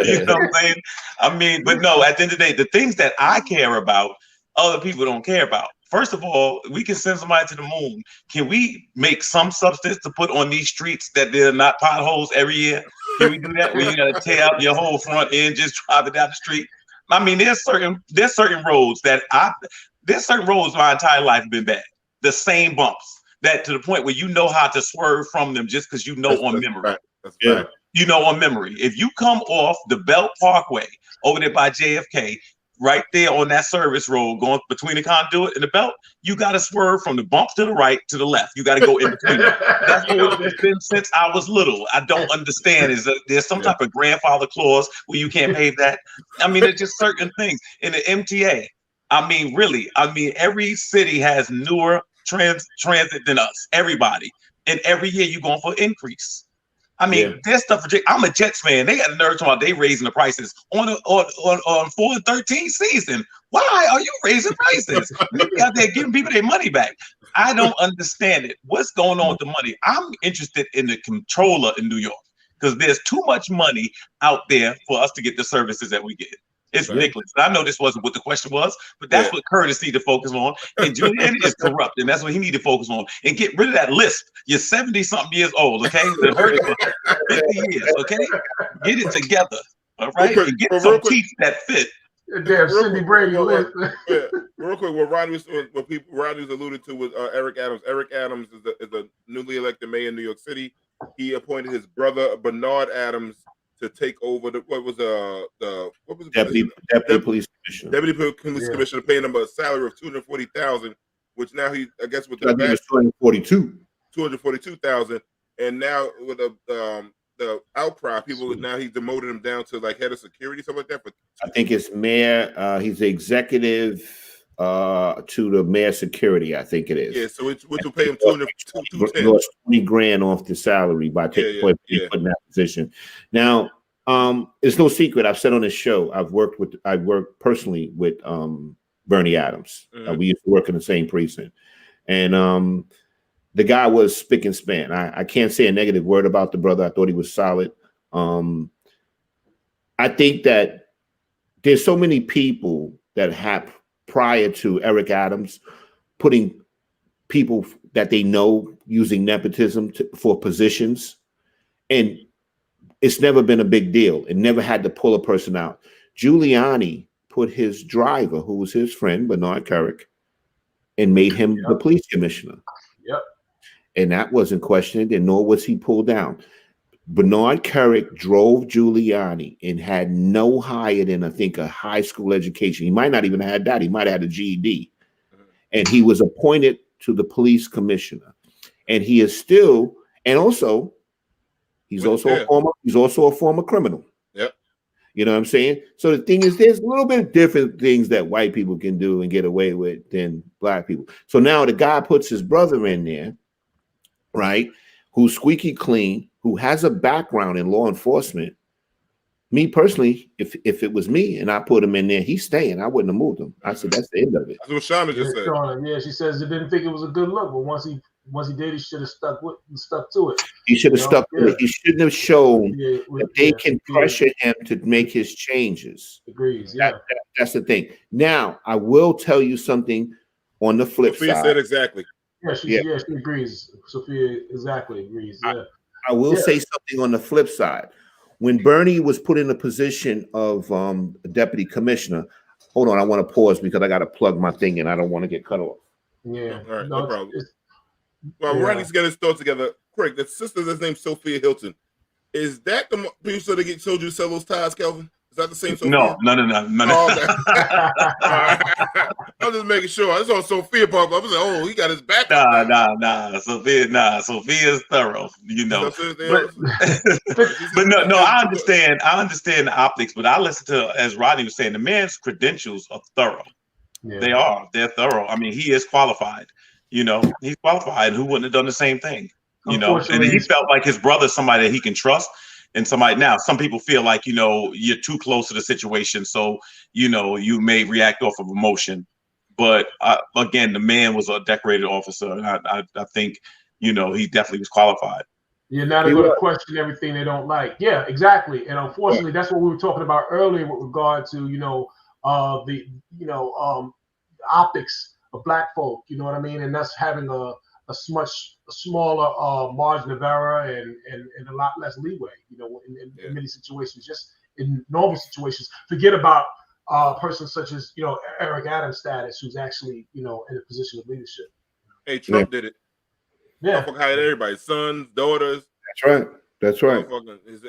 You know what I'm saying? I mean, but no, at the end of the day, the things that I care about, other people don't care about. First of all, we can send somebody to the moon. Can we make some substance to put on these streets that there are not potholes every year? Can we do that? Where you got to tear out your whole front end, just drive it down the street? I mean, there's certain roads my entire life have been bad. The same bumps that to the point where you know how to swerve from them just because you know on memory. That's right. on memory. If you come off the Belt Parkway over there by JFK, right there on that service road going between the conduit and the Belt, you got to swerve from the bumps to the right to the left. You got to go in between them. That's what it's been since I was little. I don't understand. Is that there's some type of grandfather clause where you can't pave that? I mean, it's just certain things in the MTA. I mean, really, every city has newer transit than us. Everybody, and every year you're going for increase. I mean, there's stuff. I'm a Jets fan. They got the nerve talking about they raising the prices on 4-13 season. Why are you raising prices? Maybe out there giving people their money back. I don't understand it. What's going on with the money? I'm interested in the controller in New York because there's too much money out there for us to get the services that we get. It's ridiculous. I know this wasn't what the question was, but that's what Curtis need to focus on. And Giuliani is corrupt, and that's what he need to focus on. And get rid of that list. You're 70-something years old, okay? You've heard it for 50 years, okay? Get it together, all right? And get some teeth that fit. Damn, Cindy Brady list. Real quick, what Rodney was alluded to was Eric Adams. Eric Adams is a newly elected mayor in New York City. He appointed his brother Bernard Adams to take over deputy police commissioner. Deputy police commissioner, paying him a salary of $240,000, which now he, I guess, with the $242,000, and now with the outcry, people now he's demoted him down to like head of security, something like that. But I think it's mayor. He's the executive to the mayor security. I think it is. Yeah, so which will pay him $20,000 off the salary by putting in that position. Now, it's no secret. I've said on this show, I worked personally with Bernie Adams. We used to work in the same precinct, and the guy was spick and span. I can't say a negative word about the brother. I thought he was solid. I think that there's so many people that have, prior to Eric Adams, putting people that they know using nepotism for positions, and it's never been a big deal. It never had to pull a person out. Giuliani put his driver, who was his friend, Bernard Kerik, and made him the police commissioner. Yep. And that wasn't questioned, and nor was he pulled down. Bernard Kerik drove Giuliani and had no higher than, I think, a high school education. He might not even have had that. He might have had a GED. And he was appointed to the police commissioner. And he is still, and also, he's also a former criminal. Yep. You know what I'm saying? So the thing is, there's a little bit different things that white people can do and get away with than black people. So now the guy puts his brother in there, right, who's squeaky clean, who has a background in law enforcement. Me personally, if it was me and I put him in there, he's staying. I wouldn't have moved him. I said, that's the end of it. That's what Shauna just said. Yeah, she says they didn't think it was a good look, but once he did, he should have stuck to it. He should have stuck to it. He shouldn't have shown that they can pressure him to make his changes. Agrees. That's the thing. Now, I will tell you something on the flip side. Sophia said exactly. Yeah, she agrees. Sophia exactly agrees. Yeah. I will say something on the flip side. When Bernie was put in the position of deputy commissioner, hold on, I want to pause because I got to plug my thing and I don't want to get cut off. Yeah, all right, no problem. Well, Rodney's got his thoughts together. Quick, the sister that's named Sophia Hilton. Is that the producer that told you to sell those ties, Kelvin? Is that the same Sophia? No. Oh, okay. I'm just making sure. I saw Sophia pop up. I was like, oh, he got his back. Nah. Sophia's thorough, you know. But no, I understand the optics, but I listen to, as Rodney was saying, the man's credentials are thorough. Yeah. They're thorough. I mean, he is qualified. You know, he's qualified. Who wouldn't have done the same thing? You know, and he felt like his brother's somebody that he can trust. And somebody, now some people feel like, you know, you're too close to the situation, so you know you may react off of emotion. But again, the man was a decorated officer, and I think, you know, he definitely was qualified. You're not going to question everything they don't like. Yeah, exactly. And unfortunately, that's what we were talking about earlier with regard to, you know, the optics of black folk. You know what I mean? And that's having a much smaller margin of error and a lot less leeway, you know, in many situations, just in normal situations. Forget about a person such as, you know, Eric Adams' status, who's actually, you know, in a position of leadership. Hey, Trump did it. Yeah. Trump hired everybody, sons, daughters. That's right. That's right. His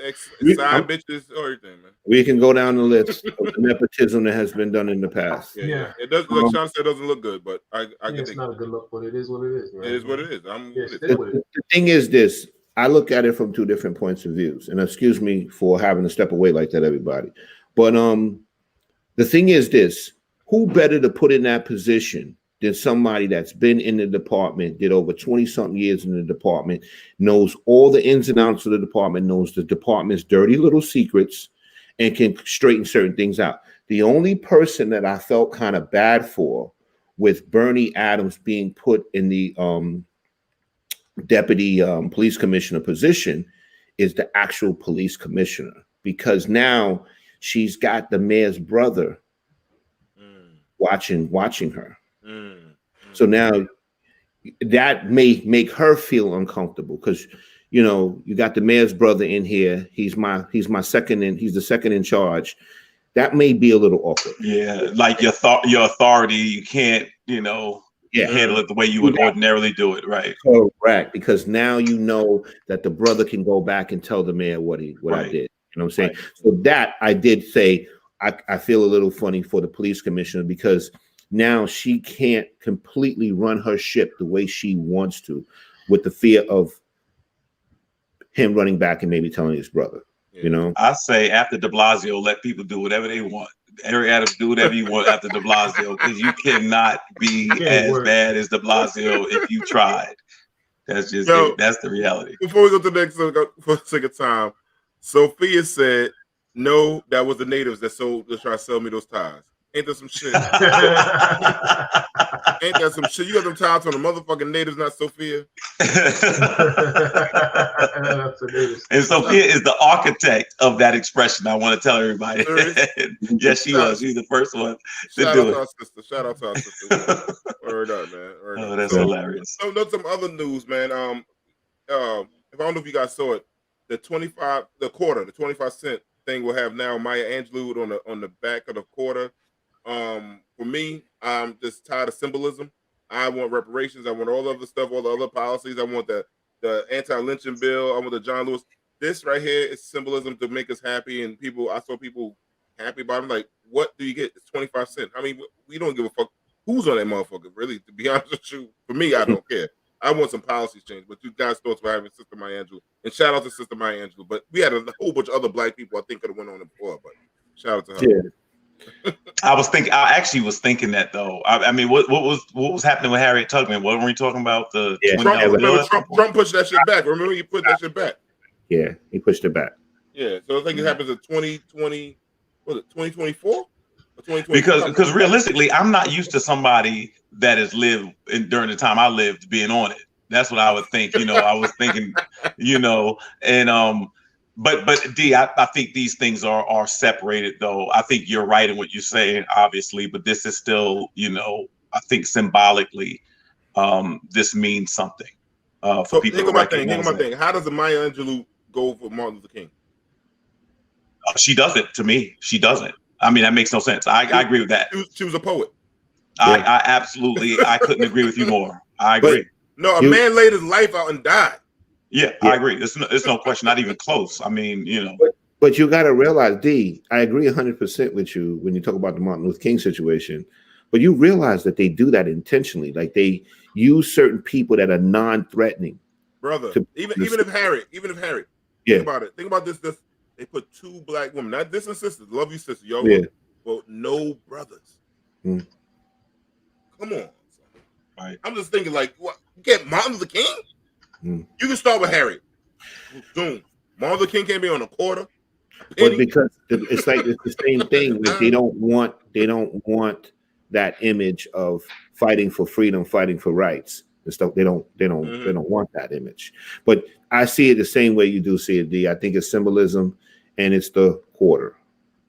side bitches, everything, man. We can go down the list of the nepotism that has been done in the past. Yeah. It does look. Sean said it doesn't look good, but I it's not a good look, but it is what it is, man. It is what it is. The thing is this. I look at it from two different points of views, and excuse me for having to step away like that, everybody. But the thing is this: who better to put in that position than somebody that's been in the department, did over 20-something years in the department, knows all the ins and outs of the department, knows the department's dirty little secrets, and can straighten certain things out. The only person that I felt kind of bad for with Bernie Adams being put in the deputy police commissioner position is the actual police commissioner, because now she's got the mayor's brother watching her. So now that may make her feel uncomfortable, because you got the mayor's brother in here. He's my second, and he's the second in charge. That may be a little awkward. Yeah, like your authority, you can't handle it the way you would ordinarily do it, right? Correct, because now that the brother can go back and tell the mayor what I did. You know what I'm saying? Right. So that I did say I feel a little funny for the police commissioner, because now she can't completely run her ship the way she wants to, with the fear of him running back and maybe telling his brother. I say after de Blasio, let people do whatever they want. Eric Adams, do whatever you want after de Blasio, because you cannot be as bad as de Blasio if you tried. That's just that's the reality. Before we go to the next for the sake of time, Sophia said, "No, that was the natives that try to sell me those ties." Ain't that some shit? Ain't that some shit? You got them ties on the motherfucking natives, not Sophia. And Sophia is the architect of that expression. I want to tell everybody. Yes, she was. She's the first one to do it. Shout out to our sister. Word up, man. That's hilarious. So, some other news, man. If I don't know if you guys saw it, the 25 cent thing will have now Maya Angelou on the back of the quarter. For me, I'm just tired of symbolism. I want reparations. I want all the other stuff, all the other policies. I want the anti-lynching bill. I want the John Lewis. This right here is symbolism to make us happy, and I saw people happy about it. I'm like, what do you get? It's 25 cents. I mean, we don't give a fuck who's on that motherfucker, really, to be honest with you. For me, I don't care. I want some policies changed, but you guys' thoughts about having Sister Maya Angelou. And shout out to Sister Maya Angelou. But we had a whole bunch of other black people I think could have went on it before, but shout out to her. Yeah. I actually was thinking that though. I mean, what was happening with Harriet Tubman? What were we talking about? Trump pushed that shit back. Remember, he put that shit back. Yeah, he pushed it back. Yeah, so I think it happens in 2020. Was it 2024? Because realistically, I'm not used to somebody that has lived during the time I lived being on it. That's what I would think. I was thinking, and But D, I think these things are separated, though. I think you're right in what you're saying, obviously, but this is still, I think symbolically, this means something for people to recognize. Think thing. How does the Maya Angelou go for Martin Luther King? She doesn't. To me, she doesn't. I mean, that makes no sense. I agree with that. She was a poet. I absolutely, I couldn't agree with you more. I agree. But, man laid his life out and died. Yeah, I agree. It's no question, not even close. I mean, But you got to realize, D, I agree 100% with you when you talk about the Martin Luther King situation. But you realize that they do that intentionally. Like, they use certain people that are non-threatening. Brother, even if Harriet, think about it. Think about this. They put two black women, not distant sisters. Love you, sister. Y'all, but no brothers. Come on. Right. I'm just thinking, like, what? Get Martin Luther King? You can start with Harriet. Boom. Martin Luther King can't be on a quarter. But because it's the same thing. Like, they don't want that image of fighting for freedom, fighting for rights and stuff. They don't want that image. But I see it the same way you do see it, D. I think it's symbolism and it's the quarter,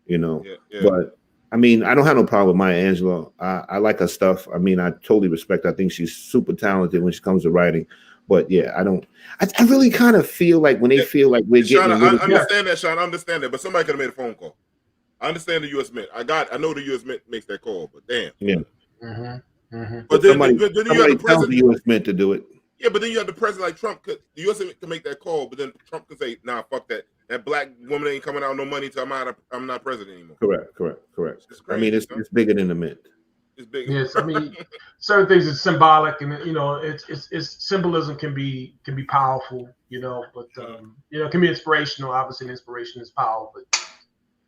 But I mean, I don't have no problem with Maya Angelou. I like her stuff. I mean, I totally respect her. I think she's super talented when she comes to writing. But yeah, I really kind of feel like when they feel like we're getting. I understand that, Sean. I understand that, but somebody could have made a phone call. I understand the U.S. Mint. I know the U.S. Mint makes that call, but damn. Yeah. But then you have the president. The U.S. Mint to do it. Yeah, but then you have the president like Trump. The U.S. can make that call, but then Trump can say, "Nah, fuck that. That black woman ain't coming out no money till I'm not president anymore." Correct. It's crazy, I mean, it's bigger than the mint. It's big. Yes, I mean, certain things are symbolic, and it's symbolism can be powerful, but it can be inspirational. Obviously, inspiration is power, but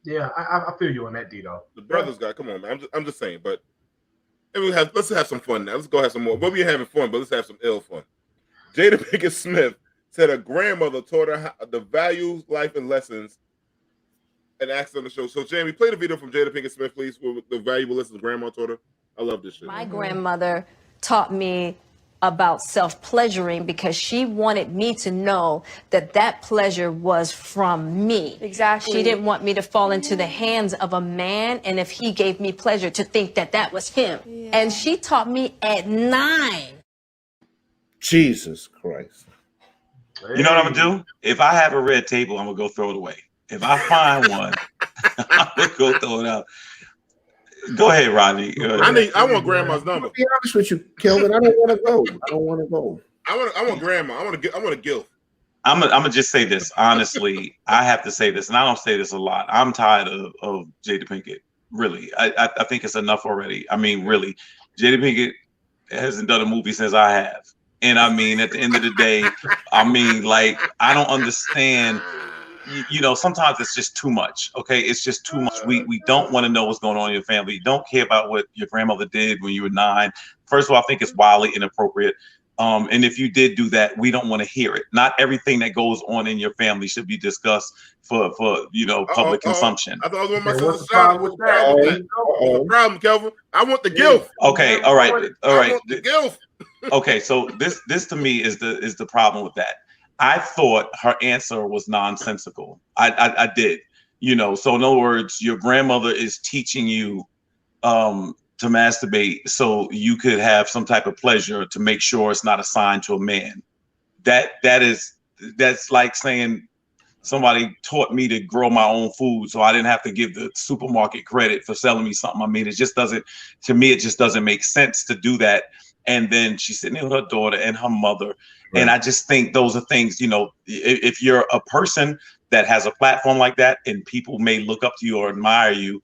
yeah, I feel you on that, D-Dog. The brothers guy, come on, man. I'm just saying, but let's have some fun now. Let's go have some more. Well, we're having fun, but let's have some ill fun. Jada Pinkett Smith said her grandmother taught her the values, life, and lessons, and asked on the show. So, Jamie, play the video from Jada Pinkett Smith, please, with the valuable lessons grandma taught her. I love this shit. My grandmother taught me about self-pleasuring because she wanted me to know that pleasure was from me. Exactly. She didn't want me to fall into the hands of a man, and if he gave me pleasure, to think that was him. Yeah. And she taught me at 9. Jesus Christ. You know what I'm gonna do? If I have a red table, I'm gonna go throw it away. If I find one, I'm gonna go throw it out. Go ahead, Rodney. I want grandma's number. To be honest with you, Kelvin, I don't want to go. I want grandma. I want a gift. I'm gonna just say this honestly. I have to say this, and I don't say this a lot. I'm tired of Jada Pinkett. Really, I think it's enough already. I mean, really, Jada Pinkett hasn't done a movie since I have. And I mean, at the end of the day, I mean, like, I don't understand. Sometimes it's just too much. Okay, it's just too much. We don't want to know what's going on in your family. You don't care about what your grandmother did when you were 9. First of all, I think it's wildly inappropriate. And if you did do that, we don't want to hear it. Not everything that goes on in your family should be discussed for public consumption. I thought I was on my sister's side. What's the problem, Kelvin? I want the gift. Okay, all right. I want the gift. Okay, so this to me is the problem with that. I thought her answer was nonsensical. I did, So in other words, your grandmother is teaching you to masturbate so you could have some type of pleasure to make sure it's not assigned to a man. That's like saying somebody taught me to grow my own food so I didn't have to give the supermarket credit for selling me something. I mean, it just doesn't make sense to do that. And then she's sitting there with her daughter and her mother. Right. And I just think those are things, if you're a person that has a platform like that and people may look up to you or admire you,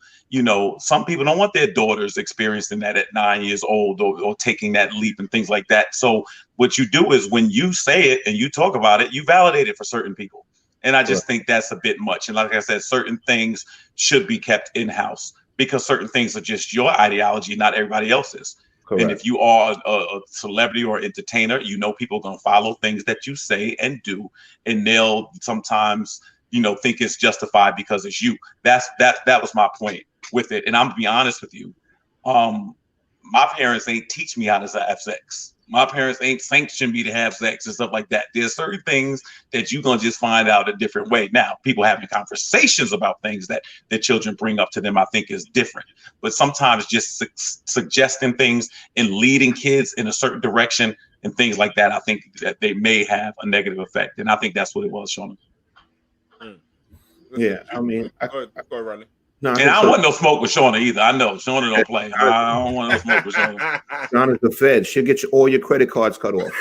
some people don't want their daughters experiencing that at 9 years old or taking that leap and things like that. So what you do is when you say it and you talk about it, you validate it for certain people. And I just think that's a bit much. And like I said, certain things should be kept in-house because certain things are just your ideology, not everybody else's. Correct. And if you are a celebrity or entertainer, people are going to follow things that you say and do, and they'll sometimes, think it's justified because it's you. That was my point with it. And I'm gonna be honest with you. My parents ain't teach me how to have sex. My parents ain't sanctioned me to have sex and stuff like that. There's certain things that you're going to just find out a different way. Now, people having conversations about things that their children bring up to them, I think is different. But sometimes just suggesting things and leading kids in a certain direction and things like that, I think that they may have a negative effect. And I think that's what it was, Shauna. Yeah, I mean, go ahead, Rodney. No, and I don't want no smoke with Shauna either. I know Shauna don't play. I don't want no smoke with Shauna. Shauna's the Fed. She'll get all your credit cards cut off.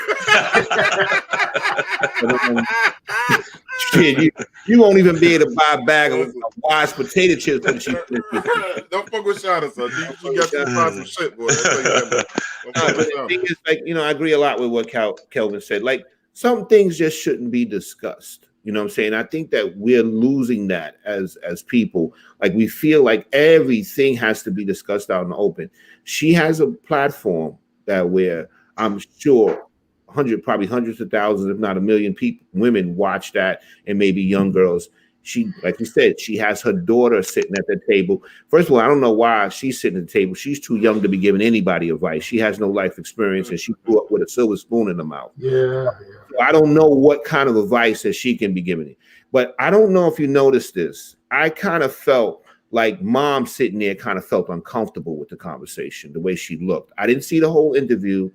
Shit, you won't even be able to buy a bag of wise potato chips. Don't fuck with Shauna, son. You got to find some shit, boy. But the thing is, I agree a lot with what Kelvin said. Like, some things just shouldn't be discussed. You know what I'm saying? I think that we're losing that as people. Like, we feel like everything has to be discussed out in the open. She has a platform where I'm sure probably hundreds of thousands, if not a million women watch that, and maybe young girls. She, like you said, she has her daughter sitting at the table. First of all, I don't know why she's sitting at the table. She's too young to be giving anybody advice. She has no life experience, and she grew up with a silver spoon in her mouth. Yeah. So I don't know what kind of advice that she can be giving. But I don't know if you noticed this. I kind of felt like Mom sitting there kind of felt uncomfortable with the conversation, the way she looked. I didn't see the whole interview,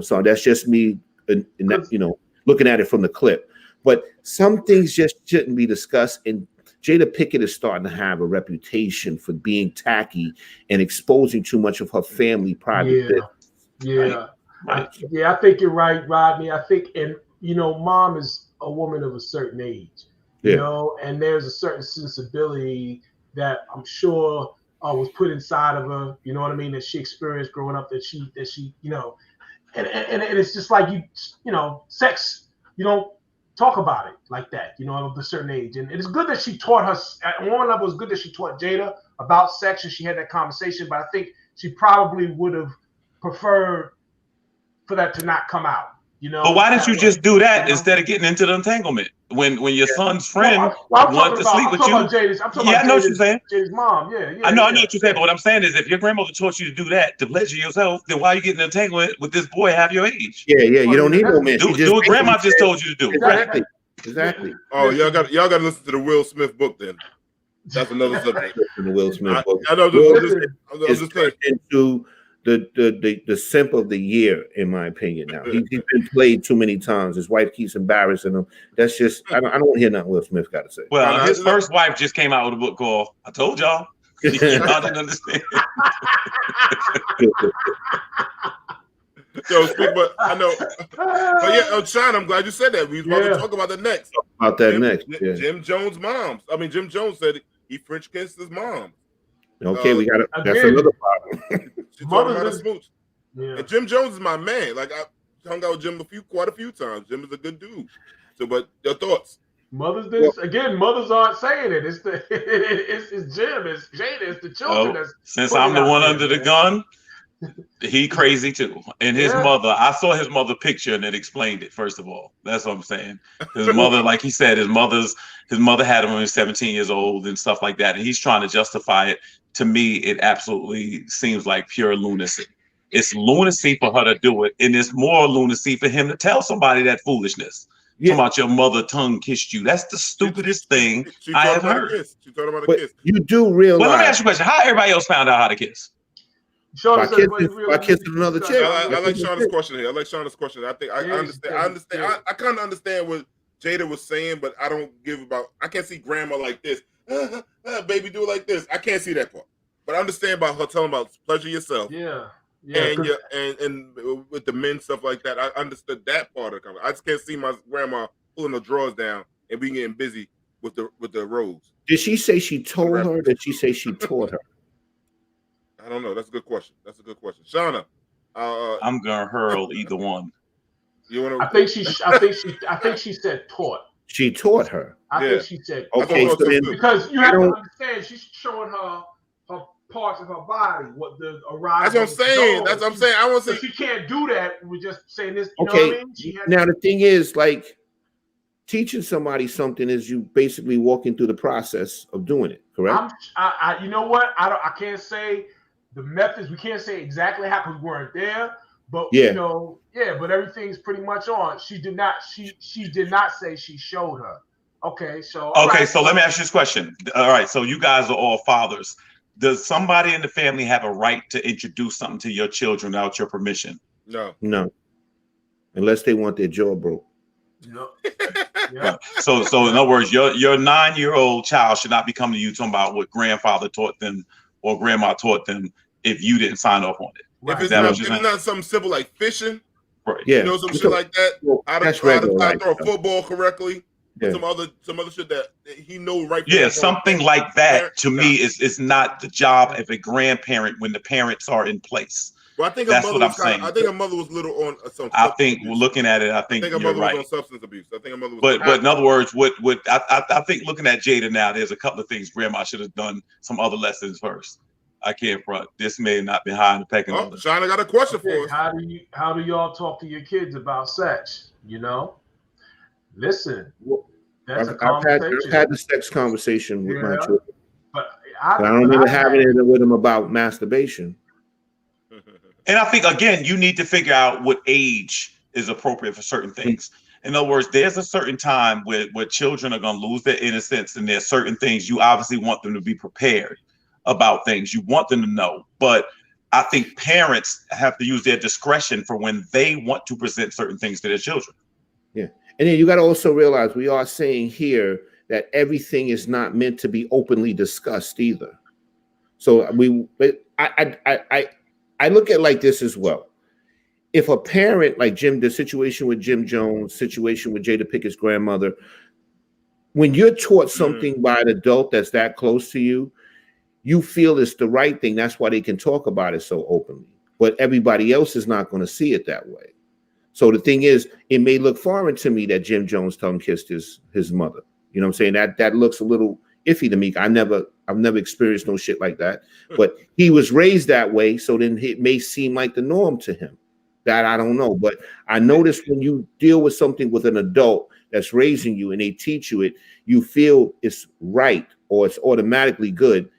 so that's just me, looking at it from the clip. But some things just shouldn't be discussed. And Jada Pinkett is starting to have a reputation for being tacky and exposing too much of her family private business. Yeah. Right. I think you're right, Rodney. I think, and mom is a woman of a certain age, and there's a certain sensibility that I'm sure was put inside of her. You know what I mean? That she experienced growing up. That she, and it's just like sex. You don't talk about it like that. Of a certain age, and it's good that she taught her. At one level, it's good that she taught Jada about sex and she had that conversation. But I think she probably would have preferred for that to not come out. But why didn't you just do that instead of getting into the entanglement when your son's friend wanted to sleep with you? I'm talking about I know what you're saying. Jada's mom. I know what you're saying. But what I'm saying is, if your grandmother taught you to do that to pleasure yourself, then why are you getting an entanglement with this boy half your age? Yeah. You don't need no man. Do what grandma just told you to do. Exactly. Oh, y'all got to listen to the Will Smith book then. That's another subject. The Will Smith book. I know. I'm just saying. Into the simp of the year, in my opinion. Now he's been played too many times. His wife keeps embarrassing him. That's just I don't want to hear nothing Will Smith got to say. Well, his first wife just came out with a book called "I Told Y'all." Y'all didn't understand. So but I know. But yeah, Sean, I'm glad you said that. We was about to talk about that next. Jim Jones' moms. I mean, Jim Jones said he French kissed his mom. Okay, we got it. That's another problem. She told him how to smooch. Yeah. And Jim Jones is my man. Like I hung out with Jim quite a few times. Jim is a good dude. So, but your thoughts? Mothers aren't saying it. It's Jim, it's Jada, it's the children. Since I'm the one under the gun, he crazy too. And his mother, I saw his mother picture and it explained it. First of all, that's what I'm saying. His mother, like he said, his mother had him when he was 17 years old and stuff like that. And he's trying to justify it. To me, it absolutely seems like pure lunacy. It's lunacy for her to do it, and it's more lunacy for him to tell somebody that foolishness. Talking about your mother tongue kissed you. That's the stupidest thing I have heard. She told him about a kiss. You do realize. Well, let me ask you a question. How everybody else found out how to kiss? By kissing another chick. I like Shauna's question here. I think I understand. I kind of understand what Jada was saying, but I don't give about. I can't see grandma like this. Baby, do it like this. I can't see that part, but I understand about her telling about pleasure yourself. Yeah. And with the men stuff like that, I understood that part of the conversation. I just can't see my grandma pulling the drawers down and we getting busy with the rose. Did she say she told her? Or did she say she taught her? I don't know. That's a good question. Shauna, I'm gonna hurl either one. You want to? I think she said taught. She taught her. I think she said okay. So then, because you have to understand, she's showing her parts of her body, what the arrival. That's what I'm saying. I want to say she can't do that. We're just saying this. You know what I mean? Now the thing is, like, teaching somebody something is you basically walking through the process of doing it. Correct? You know what? I can't say the methods. We can't say exactly how because we weren't there. But but everything's pretty much on. She did not say she showed her. Okay, so so let me ask you this question. All right, so you guys are all fathers. Does somebody in the family have a right to introduce something to your children without your permission? No. Unless they want their jaw broke. No. Right. So in other words, your 9-year-old child should not be coming to you talking about what grandfather taught them or grandma taught them if you didn't sign off on it. Right. If it's not something simple like fishing, right? Yeah, some shit like that. How to throw a football correctly. Yeah. Some other shit that he knows right. Yeah, something like that to me is not the job of a grandparent when the parents are in place. Well, I think that's what I'm saying. I think her mother was little on some. I think looking at it, I think her mother was on substance abuse. I think her mother was. But in other words, I think looking at Jada now, there's a couple of things grandma should have done some other lessons first. I can't front. This may not be high in the pecking order. China got a question for us. How do y'all talk to your kids about sex? Listen. That's a conversation. I've had the sex conversation with my children, but I don't remember having it with them about masturbation. And I think again, you need to figure out what age is appropriate for certain things. In other words, there's a certain time where children are going to lose their innocence, and there's certain things you obviously want them to be prepared about things. You want them to know, but I think parents have to use their discretion for when they want to present certain things to their children. Yeah. And then you got to also realize we are saying here that everything is not meant to be openly discussed either. So I look at it like this as well. if a parent like Jim, the situation with Jim Jones, situation with Jada Pickett's grandmother, when you're taught something by an adult that's that close to you, you feel it's the right thing. That's why they can talk about it so openly. But everybody else is not going to see it that way. So the thing is, it may look foreign to me that Jim Jones tongue kissed his mother. You know what I'm saying? That looks a little iffy to me. I've never experienced no shit like that. But he was raised that way, so then it may seem like the norm to him. That I don't know. But I notice when you deal with something with an adult that's raising you and they teach you it, you feel it's right or it's automatically good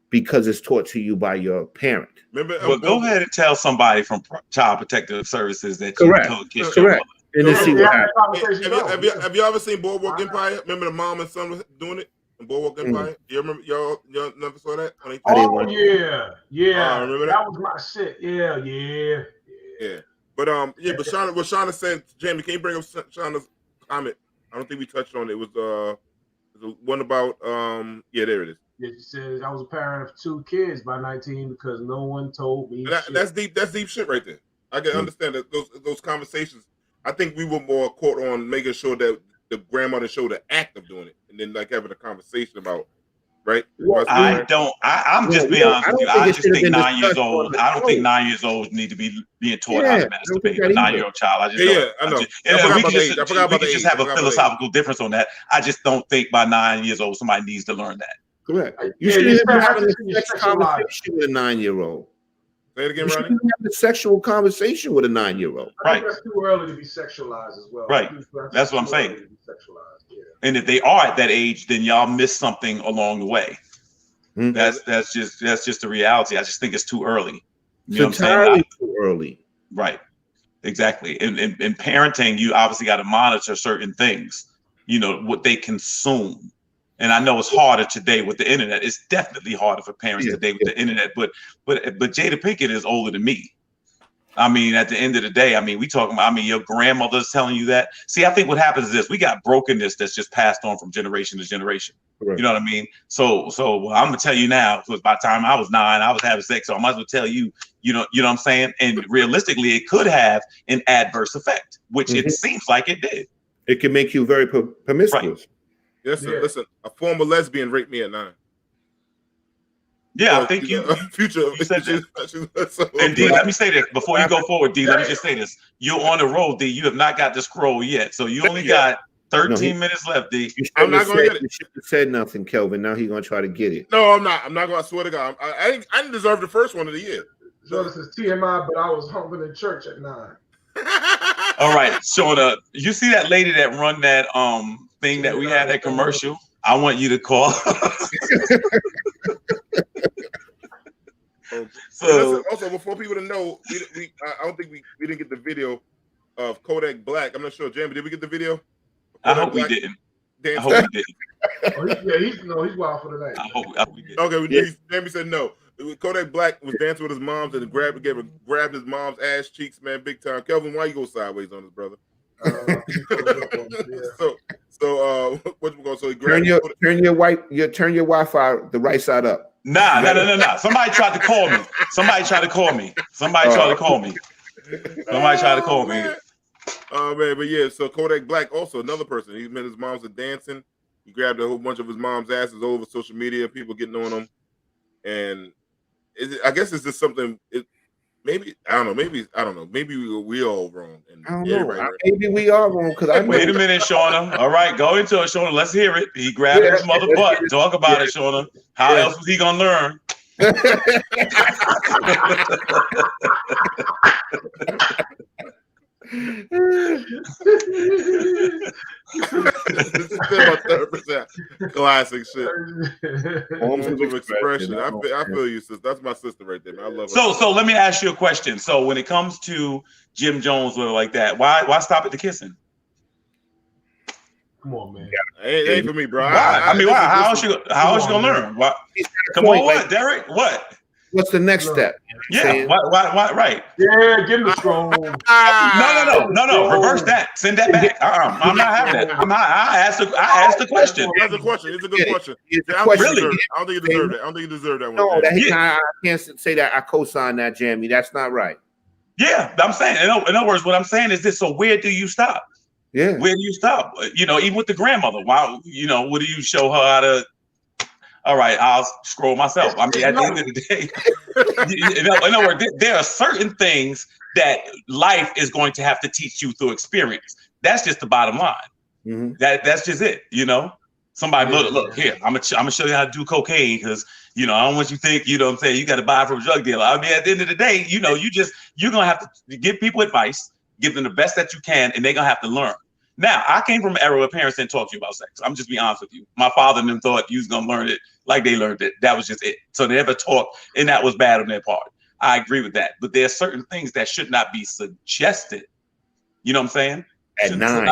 because it's taught to you by your parent. Well, go ahead and tell somebody from Child Protective Services that correct. You kissed your mother. And then see what happens. Have you ever seen Boardwalk Empire? Remember the mom and son was doing it in Boardwalk Empire? You remember y'all never saw that? Oh yeah. Remember that was my shit. Yeah. But but Shauna, what Shauna said, Jamie, can you bring up Shauna's comment? I don't think we touched on it. It was the one about there it is. Yeah, she says I was a parent of 2 kids by 19 because no one told me. That's deep. That's deep shit right there. I can understand that those conversations. I think we were more caught on making sure that the grandmother showed the act of doing it, and then like having a conversation about. Right? I'm just being honest with you. I just think 9 years old. I don't think 9 years old need to be being taught how to masturbate. A 9-year-old child. I just I know. We can just have a philosophical difference on that. I just don't think by 9 years old somebody needs to learn that. Correct. You shouldn't even have a sex conversation with a 9-year-old. Say it again, you Rodney. shouldn't have a sexual conversation with a 9-year-old. I think that's too early to be sexualized as well. Right. That's what I'm saying. And if they are at that age, then y'all miss something along the way. Mm-hmm. That's just the reality. I just think it's too early. You know what I'm saying? Too early. Right. Exactly. In parenting, you obviously got to monitor certain things. You know what they consume. And I know it's harder today with the internet. It's definitely harder for parents today with the internet. But Jada Pinkett is older than me. I mean, at the end of the day, I mean, we talking about, your grandmother's telling you that. See, I think what happens is this: we got brokenness that's just passed on from generation to generation. Right. You know what I mean? So I'm gonna tell you now, because by the time I was 9, I was having sex, so I might as well tell you, you know what I'm saying? And realistically, it could have an adverse effect, which it seems like it did. It can make you very promiscuous. Right. Listen, a former lesbian raped me at 9. Yeah, I think you future. You said that. And D, let me say this before you go forward. D, let me just say this: you're on the road, D. You have not got the scroll yet, so you only got 13 minutes left, D. I'm not going to get it. You shouldn't have said nothing, Kelvin. Now he's going to try to get it. No, I'm not. I'm not going to swear to God. I didn't deserve the first one of the year. So this is TMI, but I was humping in church at 9. All right, Shauna, you see that lady that run that thing that we had, that commercial? I want you to call. So also, before people to know, I don't think we didn't get the video of Kodak Black. I'm not sure, Jamie, did we get the video? I hope we didn't. I hope we didn't. He's wild for the night. I hope we did. Okay, Jamie said no. Kodak Black was dancing with his moms and grabbed his mom's ass cheeks, man, big time. Kelvin, why you go sideways on this, brother? So what we going? So he turn your Wi-Fi the right side up. Nah. Somebody tried to call me. Somebody tried to call me. Oh man, but yeah. So Kodak Black, also another person. He met his moms are dancing. He grabbed a whole bunch of his mom's asses over social media. People getting on him, and I guess it's just something. Maybe I don't know. Maybe we all wrong. And I don't know. Maybe we are wrong because Wait a minute, Shauna. All right, go into it, Shauna. Let's hear it. He grabbed his mother butt. Talk about it, Shauna. How else was he gonna learn? This is still 100% classic shit. Forms of expression. I feel you, sis. That's my sister right there, man. I love her. So let me ask you a question. So when it comes to Jim Jones or like that, why stop at the kissing? Come on, man. It ain't for me, bro. Why? Why? How else you gonna learn? Why? Come on, what, Derek? What? What's the next step? Yeah, why? Right. Yeah, give him the scroll. No. Reverse that. Send that back. I'm not having that. I asked the question. That's a question. It's a good question. I don't think you deserve that. I don't think you deserve that one. No, I can't say that. I co-sign that, Jamie. That's not right. Yeah, I'm saying. In other words, what I'm saying is this. So where do you stop? Yeah. Where do you stop? Even with the grandmother. Wow. What do you show her how to? All right, I'll scroll myself. I mean, at the end of the day, in other words, there are certain things that life is going to have to teach you through experience. That's just the bottom line. Mm-hmm. That's just it. Somebody look here. I'm gonna show you how to do cocaine because I don't want you to think what I'm saying, you got to buy it from a drug dealer. I mean, at the end of the day, you're gonna have to give people advice, give them the best that you can, and they're gonna have to learn. Now, I came from an era where parents didn't talk to you about sex. I'm just being honest with you. My father and them thought you was gonna learn it like they learned it. That was just it. So they never talked, and that was bad on their part. I agree with that. But there are certain things that should not be suggested. You know what I'm saying? At 9.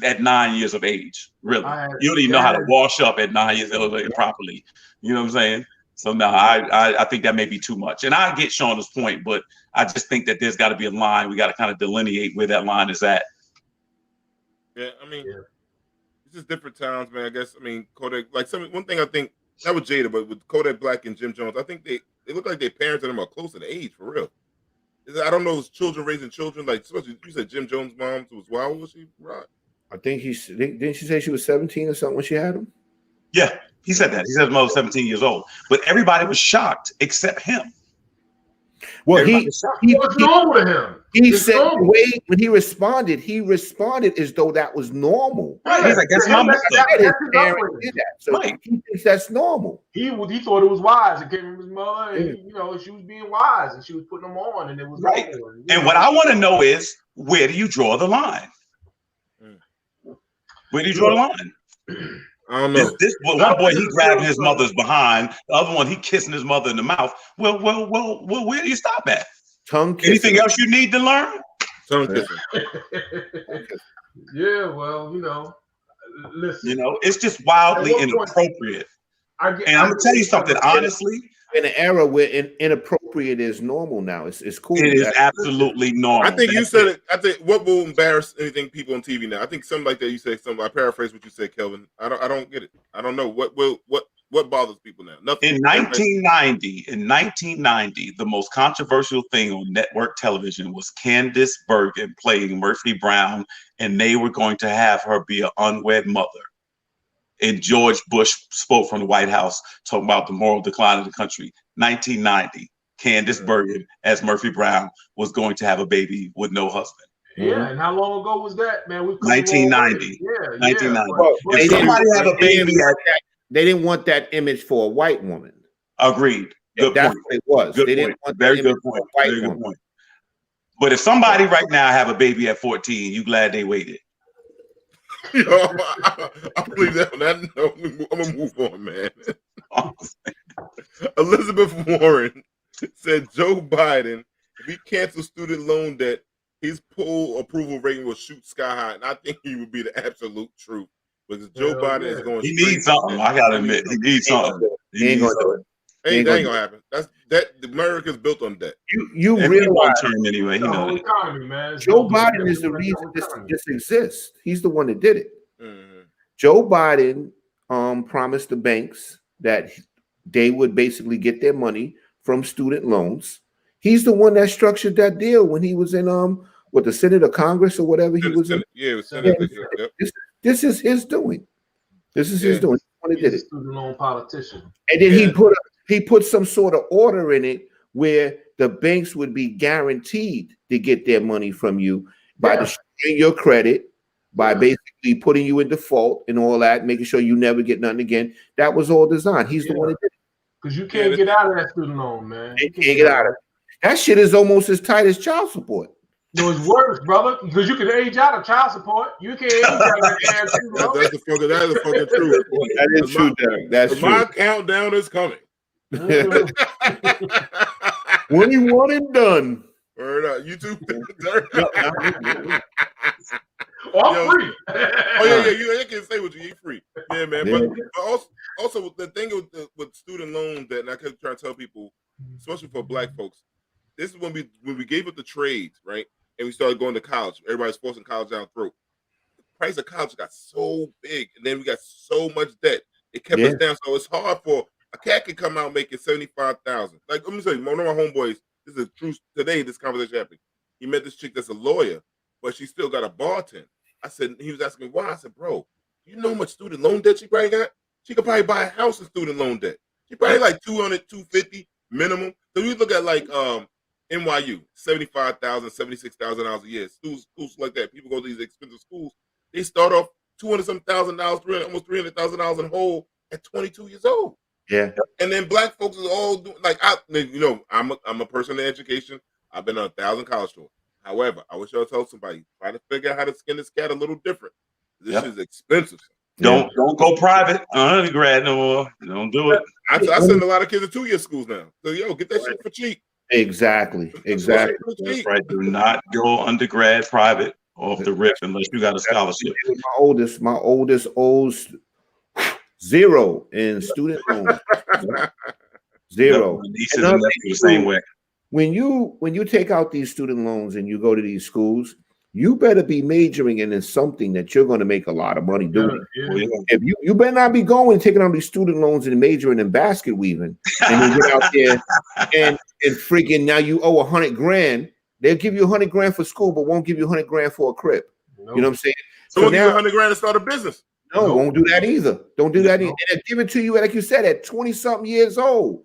At 9 years of age, really. You don't even know how to wash up at 9 years old properly. You know what I'm saying? So no, I think that may be too much. And I get Shauna's point, but I just think that there's got to be a line. We got to kind of delineate where that line is at. Yeah, I mean, it's just different times, man. I guess, I mean, Kodak, one thing I think, that was Jada, but with Kodak Black and Jim Jones, I think they look like their parents and them are close in age, for real. I don't know, children raising children, like, especially, you said Jim Jones' mom was, how old was she, Rod? I think didn't she say she was 17 or something when she had him? Yeah, he said that. He said his mother was 17 years old. But everybody was shocked except him. Well, what's wrong with him? He said the way when he responded as though that was normal. Right. He's like, that's my mother. So he thinks that's normal. He thought it was wise. It came from his mother, and she was being wise, and she was putting them on, and it was right. And what I want to know is, where do you draw the line? Where do you draw the line? I don't know. This one boy, he grabbing his mother's behind. The other one, he kissing his mother in the mouth. Well, where do you stop at? Tongue kissing. Anything else you need to learn? Tongue kissing. Yeah, well, listen. It's just wildly inappropriate. And I'm gonna tell you something, honestly. In an era where inappropriate is normal now, it's cool. It is absolutely normal. I think you said it. I think what will embarrass anything people on TV now. I think something like that. You said something. I paraphrase what you said, Kelvin. I don't get it. I don't know what bothers people now. Nothing. In 1990, the most controversial thing on network television was Candace Bergen playing Murphy Brown, and they were going to have her be an unwed mother. And George Bush spoke from the White House talking about the moral decline of the country. 1990, Candace Bergen as Murphy Brown was going to have a baby with no husband. Yeah, and how long ago was that, man? 1990. Yeah, 1990. Well, if somebody have a baby, they didn't want that image for a white woman. Agreed. Good That's point. what it was. Good they point. Didn't want Very that good image point. for a white Very good woman. point. But if somebody right now have a baby at 14, you glad they waited? I believe that. No, I'm gonna move on, man. Elizabeth Warren said Joe Biden, if he cancels student loan debt, his poll approval rating will shoot sky high, and I think he would be the absolute truth because Joe Biden is going. He needs something. I gotta admit, he needs something. He ain't gonna do it. That ain't gonna happen. America's built on debt. You realize term anyway. Economy, man. Joe Biden is the reason this exists. He's the one that did it. Mm-hmm. Joe Biden promised the banks that they would basically get their money from student loans. He's the one that structured that deal when he was in the Senate or Congress or whatever he was in. Yeah, it was Senate. Yep. This is his doing. This is his doing. He did it. Student loan politician. And then he put some sort of order in it where the banks would be guaranteed to get their money from you by destroying your credit, by basically putting you in default and all that, making sure you never get nothing again. That was all designed. He's the one that did it. Because you can't get out of that student loan, man. You can't get out of it. That shit is almost as tight as child support. No, it's worse, brother, because you can age out of child support. You can't age out of student loan. That is the fucking truth. That is true, Derek. That's true. My countdown is coming. 21 and done. Word up. You too. I'm free. You can say what you free. Yeah, man. Yeah. But also the thing with student loan debt, and I kept trying to tell people, especially for black folks, this is when we gave up the trades, right? And we started going to college. Everybody's forcing college down the throat. The price of college got so big, and then we got so much debt. It kept us down. So it's hard for a cat can come out making $75,000. Like, let me say, one of my homeboys, This is true. Today, this conversation happened. He met this chick that's a lawyer, but she still got a bartend. I said, he was asking me why. I said, bro, you know how much student loan debt she probably got? She could probably buy a house in student loan debt. She probably like 200, 250 minimum. So you look at like NYU, $75,000, $76,000 a year. Schools like that. People go to these expensive schools. They start off $200-some thousand, almost $300,000 in whole at 22 years old. Yeah. And then black folks is all doing like I'm a person in education. I've been on 1,000 college tours. However, I wish I would tell somebody try to figure out how to skin this cat a little different. This is expensive. Don't go private undergrad no more. Don't do it. I send a lot of kids to 2-year schools now. So get that shit for cheap. Exactly. That's right. Do not go undergrad private off the rip unless you got a scholarship. My oldest owes zero in student loans. Zero. The same way. When you take out these student loans and you go to these schools, you better be majoring in something that you're going to make a lot of money doing. Yeah. If you better not be going taking on these student loans and majoring in basket weaving, and then get out there and freaking now you owe $100,000. They'll give you $100,000 for school, but won't give you $100,000 for a crib. Nope. You know what I'm saying? So now, give you $100,000 to start a business. No, won't do that either. Don't do that either. And they give it to you, like you said, at 20-something years old.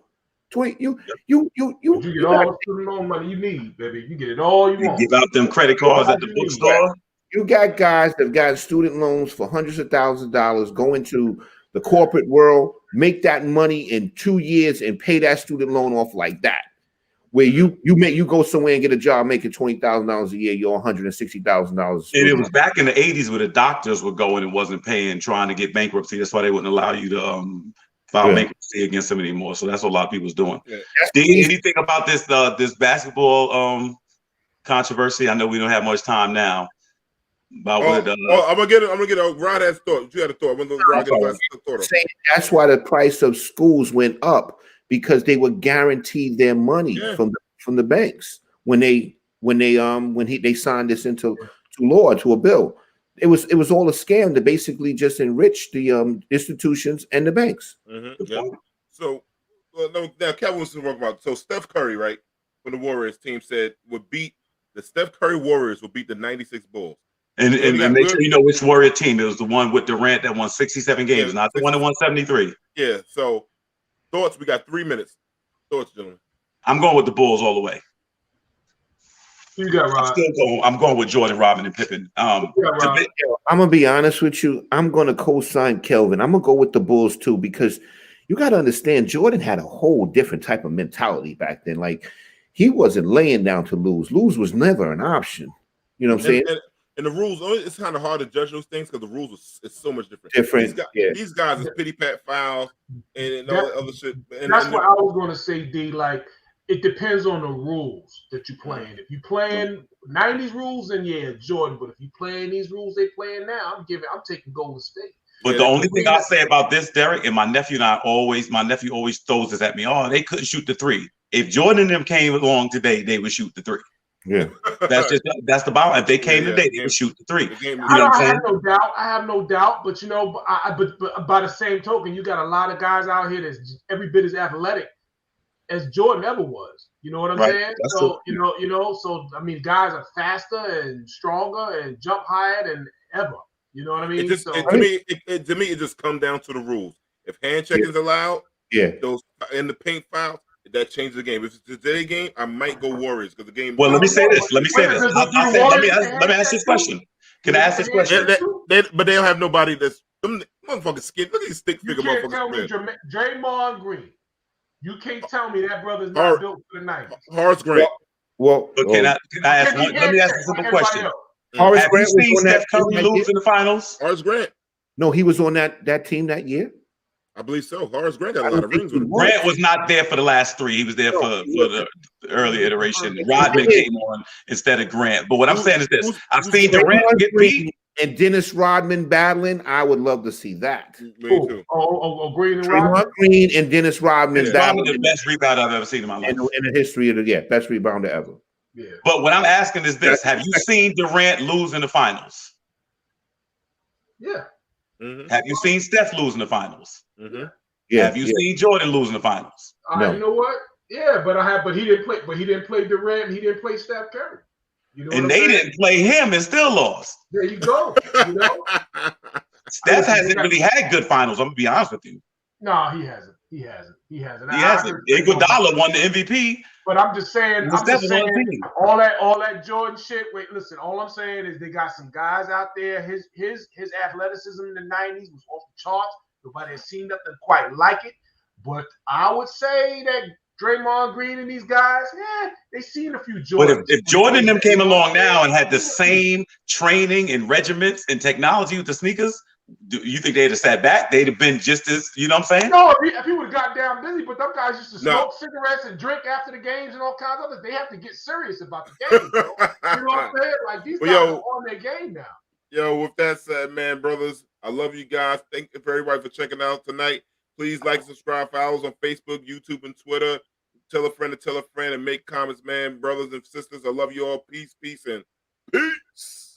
20, you get all the student loan money you need, baby. You get it all you want. Give out them credit cards at the bookstore. You got guys that got student loans for hundreds of thousands of dollars, go into the corporate world, make that money in 2 years, and pay that student loan off like that. Where you go somewhere and get a job making $20,000 a year, you're $160,000. And it was back in the 80s where the doctors were going and wasn't paying, trying to get bankruptcy. That's why they wouldn't allow you to file bankruptcy against them anymore. So that's what a lot of people was doing. Yeah. Anything about this this basketball controversy? I know we don't have much time now. About I'm gonna get a Rod has thought. You had a thought. That's why the price of schools went up, because they were guaranteed their money from the banks when they signed this into law, to a bill. It was all a scam to basically just enrich the institutions and the banks. Mm-hmm. Yeah. So now Kelvin was talking about, so Steph Curry, right, from the Warriors team, said the Steph Curry Warriors will beat the 96 Bulls. And make sure you know which Warrior team. It was the one with Durant that won 67 games, not the one that won 73. Yeah. So thoughts, we got 3 minutes. Thoughts, gentlemen. I'm going with the Bulls all the way. You got Rod. I'm going with Jordan, Rodman, and Pippen. I'm gonna be honest with you. I'm gonna co-sign Kelvin. I'm gonna go with the Bulls too, because you got to understand Jordan had a whole different type of mentality back then. Like, he wasn't laying down to lose. Lose was never an option. You know what I'm saying? And the rules, it's kind of hard to judge those things because the rules is so much different. These guys is pity pat fouls and all that other shit. That's what I was going to say, D. Like, it depends on the rules that you're playing. If you're playing 90s rules, then yeah, Jordan. But if you're playing these rules they playing now, I'm taking Golden State. But the only thing I say about this, Derek, and my nephew always throws this at me. Oh, they couldn't shoot the three. If Jordan and them came along today, they would shoot the three. Yeah, that's the ball. If they came today, they would shoot the three. You know what I'm saying? I have no doubt. But but by the same token, you got a lot of guys out here that's every bit as athletic as Jordan ever was. You know what I'm saying? That's so so I mean, guys are faster and stronger and jump higher than ever. You know what I mean? To me, it just comes down to the rules. If hand checking's allowed, those in the paint foul, that changes the game. If it's today's game, I might go Warriors because the game. Well, let me say this. Let me ask this question. Can I ask this question? But they don't have nobody that's them motherfucking skin. Look at these stick figure motherfuckers. Tell me Draymond Green. You can't tell me that brother's not built for the night. Horace Grant. Well, can I ask one? Let me ask a simple question. Have you seen Steph Curry lose in the finals? Horace Grant. No, he was on that team that year. I believe so. Horace Grant got a lot of rings with him. Grant was not there for the last three. He was there for the early iteration. Rodney came on instead of Grant. But what I'm saying is this. I've seen Durant get beat. And Dennis Rodman battling. I would love to see that. Me too. Green and Rodman. Green and Dennis Rodman battling. The best rebound I've ever seen in my life. In the history of best rebounder ever. Yeah. But what I'm asking is this. Have you seen Durant lose in the finals? Yeah. Mm-hmm. Have you seen Steph lose in the finals? Mm-hmm. Yeah. Have you seen Jordan lose in the finals? No. You know what? Yeah, but he didn't play. But he didn't play Durant. He didn't play Steph Curry. You know, and they didn't play him and still lost. There you go. You know, Steph hasn't really had good finals. I'm gonna be honest with you. No, he hasn't. He hasn't. Iguodala won the MVP. But I'm just saying, all that Jordan shit. Wait, listen. All I'm saying is they got some guys out there. His athleticism in the '90s was off the charts. Nobody has seen nothing quite like it. But I would say that Draymond Green and these guys, they seen a few Jordans. But if Jordan and them came along now and had the same training and regiments and technology with the sneakers, do you think they'd have sat back? They'd have been just as, you know what I'm saying? No, if he would have got down busy, but them guys used to smoke cigarettes and drink after the games and all kinds of others. They have to get serious about the game, bro. You know what I'm saying? Like, these guys are on their game now. Yo, with that said, man, brothers, I love you guys. Thank you for everybody for checking out tonight. Please like, subscribe, follow us on Facebook, YouTube, and Twitter. Tell a friend to tell a friend and make comments, man. Brothers and sisters, I love you all. Peace, and peace.